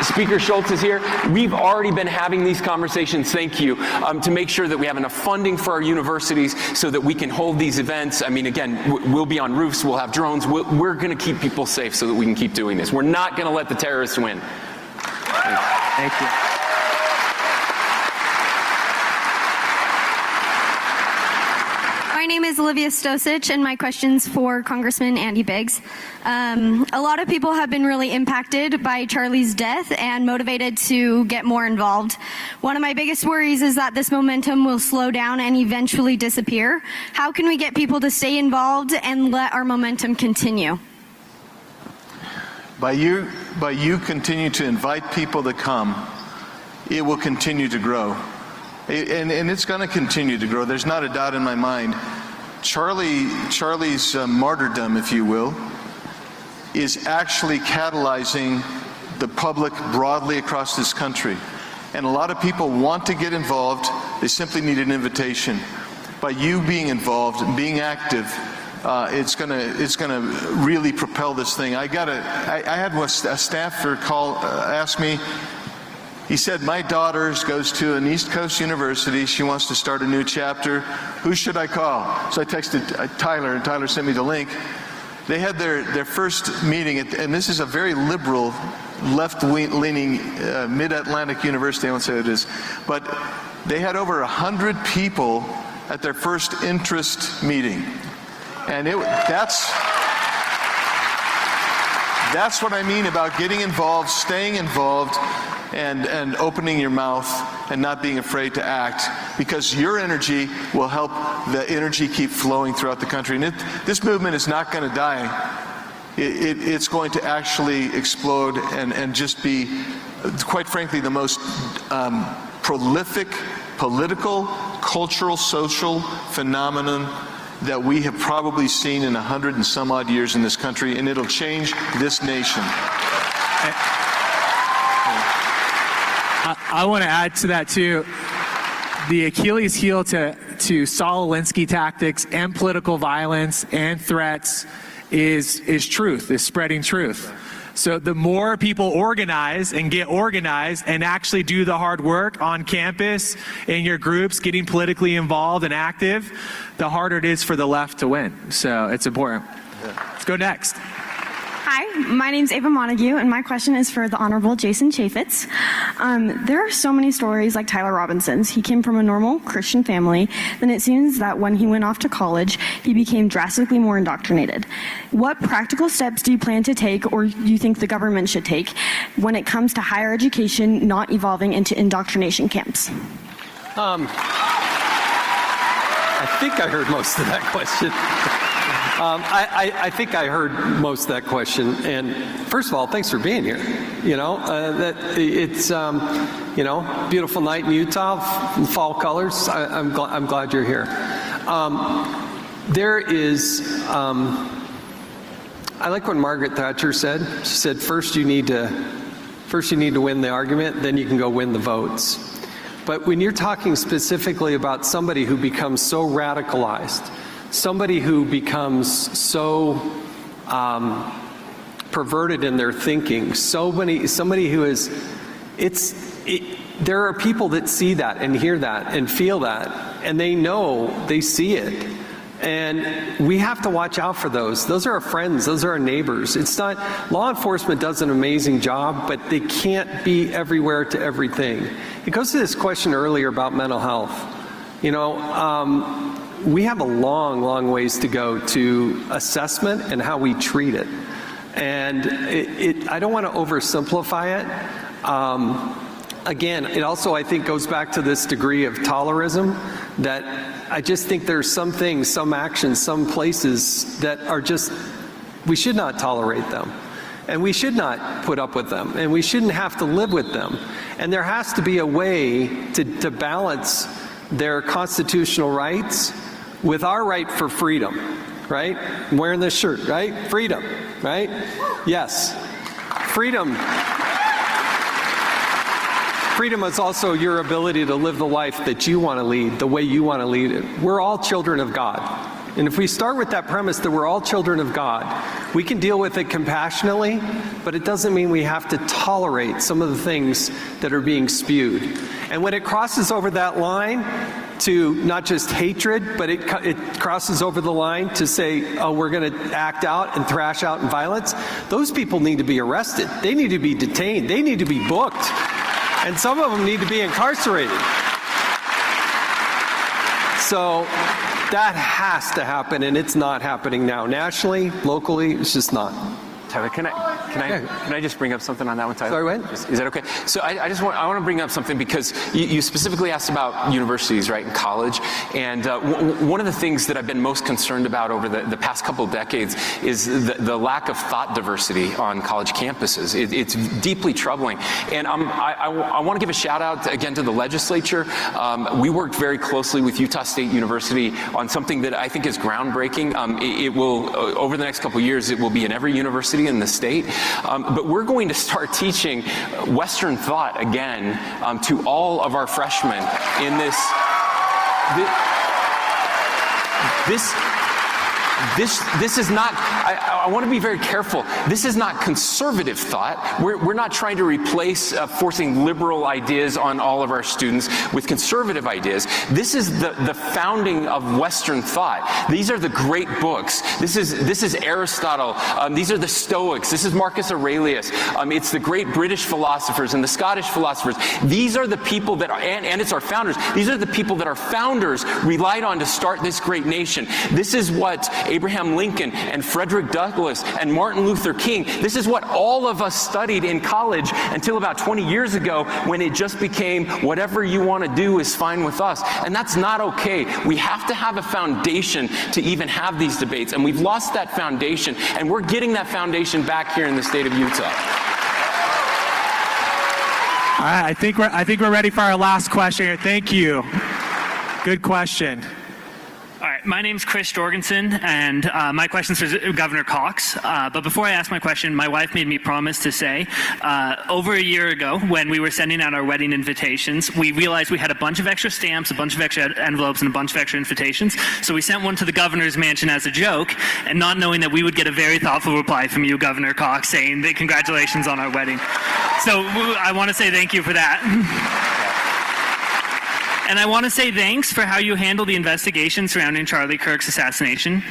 Speaker Schultz is here. We've already been having these conversations, thank you, to make sure that we have enough funding for our universities so that we can hold these events. I mean, again, we'll be on roofs, we'll have drones. We're going to keep people safe so that we can keep doing this. We're not going to let the terrorists win. Thank you. My name is Olivia Stosich, and my question's for Congressman Andy Biggs. A lot of people have been really impacted by Charlie's death and motivated to get more involved. One of my biggest worries is that this momentum will slow down and eventually disappear. How can we get people to stay involved and let our momentum continue? By you continue to invite people to come, it will continue to grow. And it's going to continue to grow. There's not a doubt in my mind. Charlie's martyrdom, if you will, is actually catalyzing the public broadly across this country. And a lot of people want to get involved. They simply need an invitation. By you being involved and being active, it's gonna really propel this thing. I had a staffer ask me. He said, my daughter goes to an East Coast university. She wants to start a new chapter. Who should I call? So I texted Tyler, and Tyler sent me the link. They had their first meeting, and this is a very liberal, left-leaning Mid-Atlantic University. I won't say what it is. But they had over 100 people at their first interest meeting. And that's what I mean about getting involved, staying involved, and opening your mouth and not being afraid to act, because your energy will help the energy keep flowing throughout the country. And this movement is not going to die. It's going to actually explode and just be, quite frankly, the most prolific political, cultural, social phenomenon that we have probably seen in 100 and some odd years in this country, and it'll change this nation. I want to add to that too. The Achilles heel to Saul Alinsky tactics and political violence and threats is truth, is spreading truth. So the more people organize and get organized and actually do the hard work on campus, in your groups, getting politically involved and active, the harder it is for the left to win. So it's important. Let's go next. Hi, my name's Ava Montague, and my question is for the Honorable Jason Chaffetz. There are so many stories like Tyler Robinson's. He came from a normal Christian family, then it seems that when he went off to college, he became drastically more indoctrinated. What practical steps do you plan to take, or do you think the government should take, when it comes to higher education not evolving into indoctrination camps? I think I heard most of that question. I think I heard most of that question. And first of all, thanks for being here. You know, it's you know, beautiful night in Utah, fall colors. I'm glad you're here. There is. I like what Margaret Thatcher said. She said, first you need to win the argument, then you can go win the votes. But when you're talking specifically about somebody who becomes so radicalized, somebody who becomes so perverted in their thinking, somebody who is, there are people that see that and hear that and feel that, and they know, they see it. And we have to watch out for those. Those are our friends. Those are our neighbors. It's not, law enforcement does an amazing job, but they can't be everywhere to everything. It goes to this question earlier about mental health. You know, we have a long, long ways to go to assessment and how we treat it. And I don't want to oversimplify it. Again, it also, I think, goes back to this degree of tolerism that I just think there's some things, some actions, some places that are just, we should not tolerate them. And we should not put up with them. And we shouldn't have to live with them. And there has to be a way to balance their constitutional rights with our right for freedom, right? I'm wearing this shirt, right? Freedom, right? Yes. Freedom. Freedom is also your ability to live the life that you want to lead, the way you want to lead it. We're all children of God. And if we start with that premise that we're all children of God, we can deal with it compassionately, but it doesn't mean we have to tolerate some of the things that are being spewed. And when it crosses over that line to not just hatred, but it crosses over the line to say, oh, we're going to act out and thrash out in violence, those people need to be arrested. They need to be detained. They need to be booked. And some of them need to be incarcerated. So that has to happen, and it's not happening now. Nationally, locally, it's just not. Tyler, can I just bring up something on that one, Tyler? Sorry, what? Is that okay? So I want to bring up something because you specifically asked about universities, right, and college. And one of the things that I've been most concerned about over the past couple of decades is the lack of thought diversity on college campuses. It's deeply troubling. And I want to give a shout out again to the legislature. We worked very closely with Utah State University on something that I think is groundbreaking. It will, over the next couple of years, it will be in every university in the state. But we're going to start teaching Western thought again to all of our freshmen in this is not, I want to be very careful. This is not conservative thought. We're not trying to replace forcing liberal ideas on all of our students with conservative ideas. This is the founding of Western thought. These are the great books. This is Aristotle. These are the Stoics. This is Marcus Aurelius. It's the great British philosophers and the Scottish philosophers. These are the people that are, and it's our founders. These are the people that our founders relied on to start this great nation. This is what Abraham Lincoln and Frederick Douglass and Martin Luther King, this is what all of us studied in college until about 20 years ago when it just became whatever you want to do is fine with us. And that's not okay. We have to have a foundation to even have these debates. And we've lost that foundation. And we're getting that foundation back here in the state of Utah. All right, I think we're ready for our last question here. Thank you. Good question. All right, my name's Chris Jorgensen, and my question's for Governor Cox. But before I ask my question, my wife made me promise to say, over a year ago, when we were sending out our wedding invitations, we realized we had a bunch of extra stamps, a bunch of extra envelopes, and a bunch of extra invitations. So we sent one to the governor's mansion as a joke, and not knowing that we would get a very thoughtful reply from you, Governor Cox, saying that congratulations on our wedding. So I want to say thank you for that. And I want to say thanks for how you handled the investigation surrounding Charlie Kirk's assassination.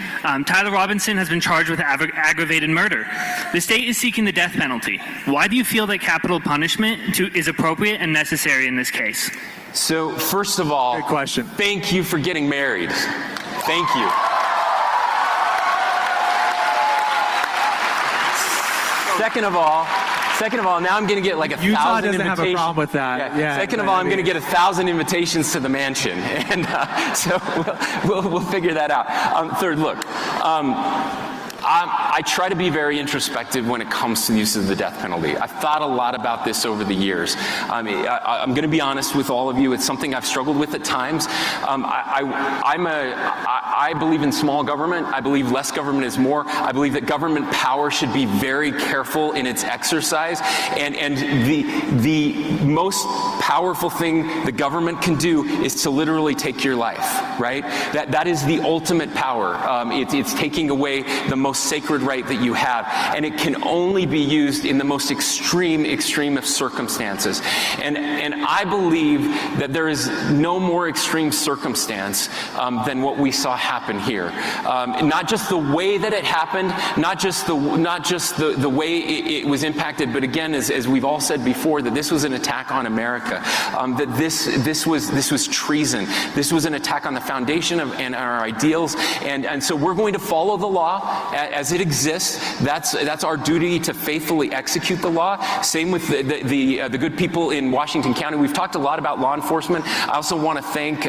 Tyler Robinson has been charged with aggravated murder. The state is seeking the death penalty. Why do you feel that capital punishment is appropriate and necessary in this case? So, first of all, good question. Thank you for getting married. Thank you. Second of all, now I'm going to get like 1,000 Utah invitations. doesn't have a problem with that. Yeah. Second of all, I'm going to get 1,000 invitations to the mansion, and so we'll figure that out. Third, look. I try to be very introspective when it comes to the use of the death penalty. I've thought a lot about this over the years. I'm going to be honest with all of you. It's something I've struggled with at times. I believe in small government. I believe less government is more. I believe that government power should be very careful in its exercise. And the most powerful thing the government can do is to literally take your life, right? That is the ultimate power. It's taking away the most sacred right that you have, and it can only be used in the most extreme of circumstances. And I believe that there is no more extreme circumstance than what we saw happen here. Not just the way that it happened, not just the way it was impacted, but again, as we've all said before, that this was an attack on America. That this was treason. This was an attack on the foundation of and our ideals. And so we're going to follow the law as it exists. That's our duty, to faithfully execute the law. Same with the good people in Washington County. We've talked a lot about law enforcement. I also want to thank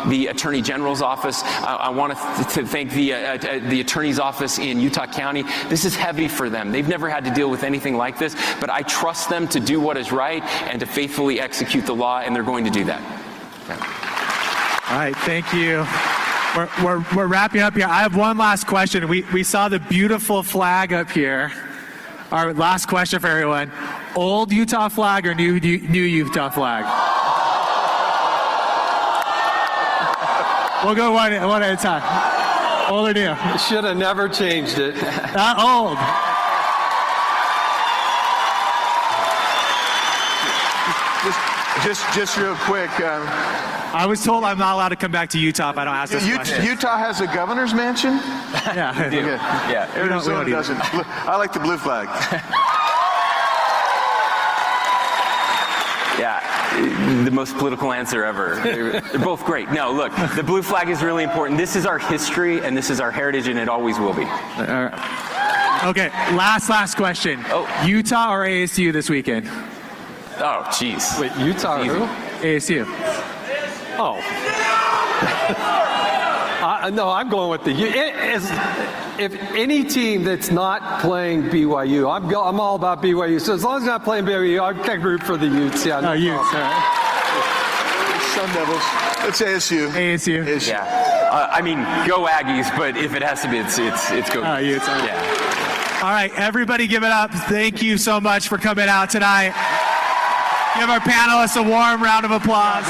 the Attorney General's office. I want to thank the Attorney's office in Utah County. This is heavy for them. They've never had to deal with anything like this, but I trust them to do what is right and to faithfully execute the law, and they're going to do that. All right, thank you. We're wrapping up here. I have one last question. We saw the beautiful flag up here. Our last question for everyone. Old Utah flag or new Utah flag? We'll go one at a time. Old or new? Should have never changed it. Not old. Just real quick. I was told I'm not allowed to come back to Utah if I don't ask this question. Utah has a governor's mansion? Yeah. Okay. Yeah. Arizona doesn't. I like the blue flag. Yeah, the most political answer ever. They're both great. No, look, the blue flag is really important. This is our history, and this is our heritage, and it always will be. Okay, last question. Utah or ASU this weekend? Oh, jeez. Wait, Utah or who? ASU. Oh. No, I'm going with if any team that's not playing BYU, I'm all about BYU. So as long as they're not playing BYU, I can root for the Utes. Yeah, no Utes. All right. Sun Devils. It's ASU. ASU. Yeah. I mean, go Aggies, but if it has to be, it's go Utes. Yeah. All right, everybody give it up. Thank you so much for coming out tonight. Give our panelists a warm round of applause.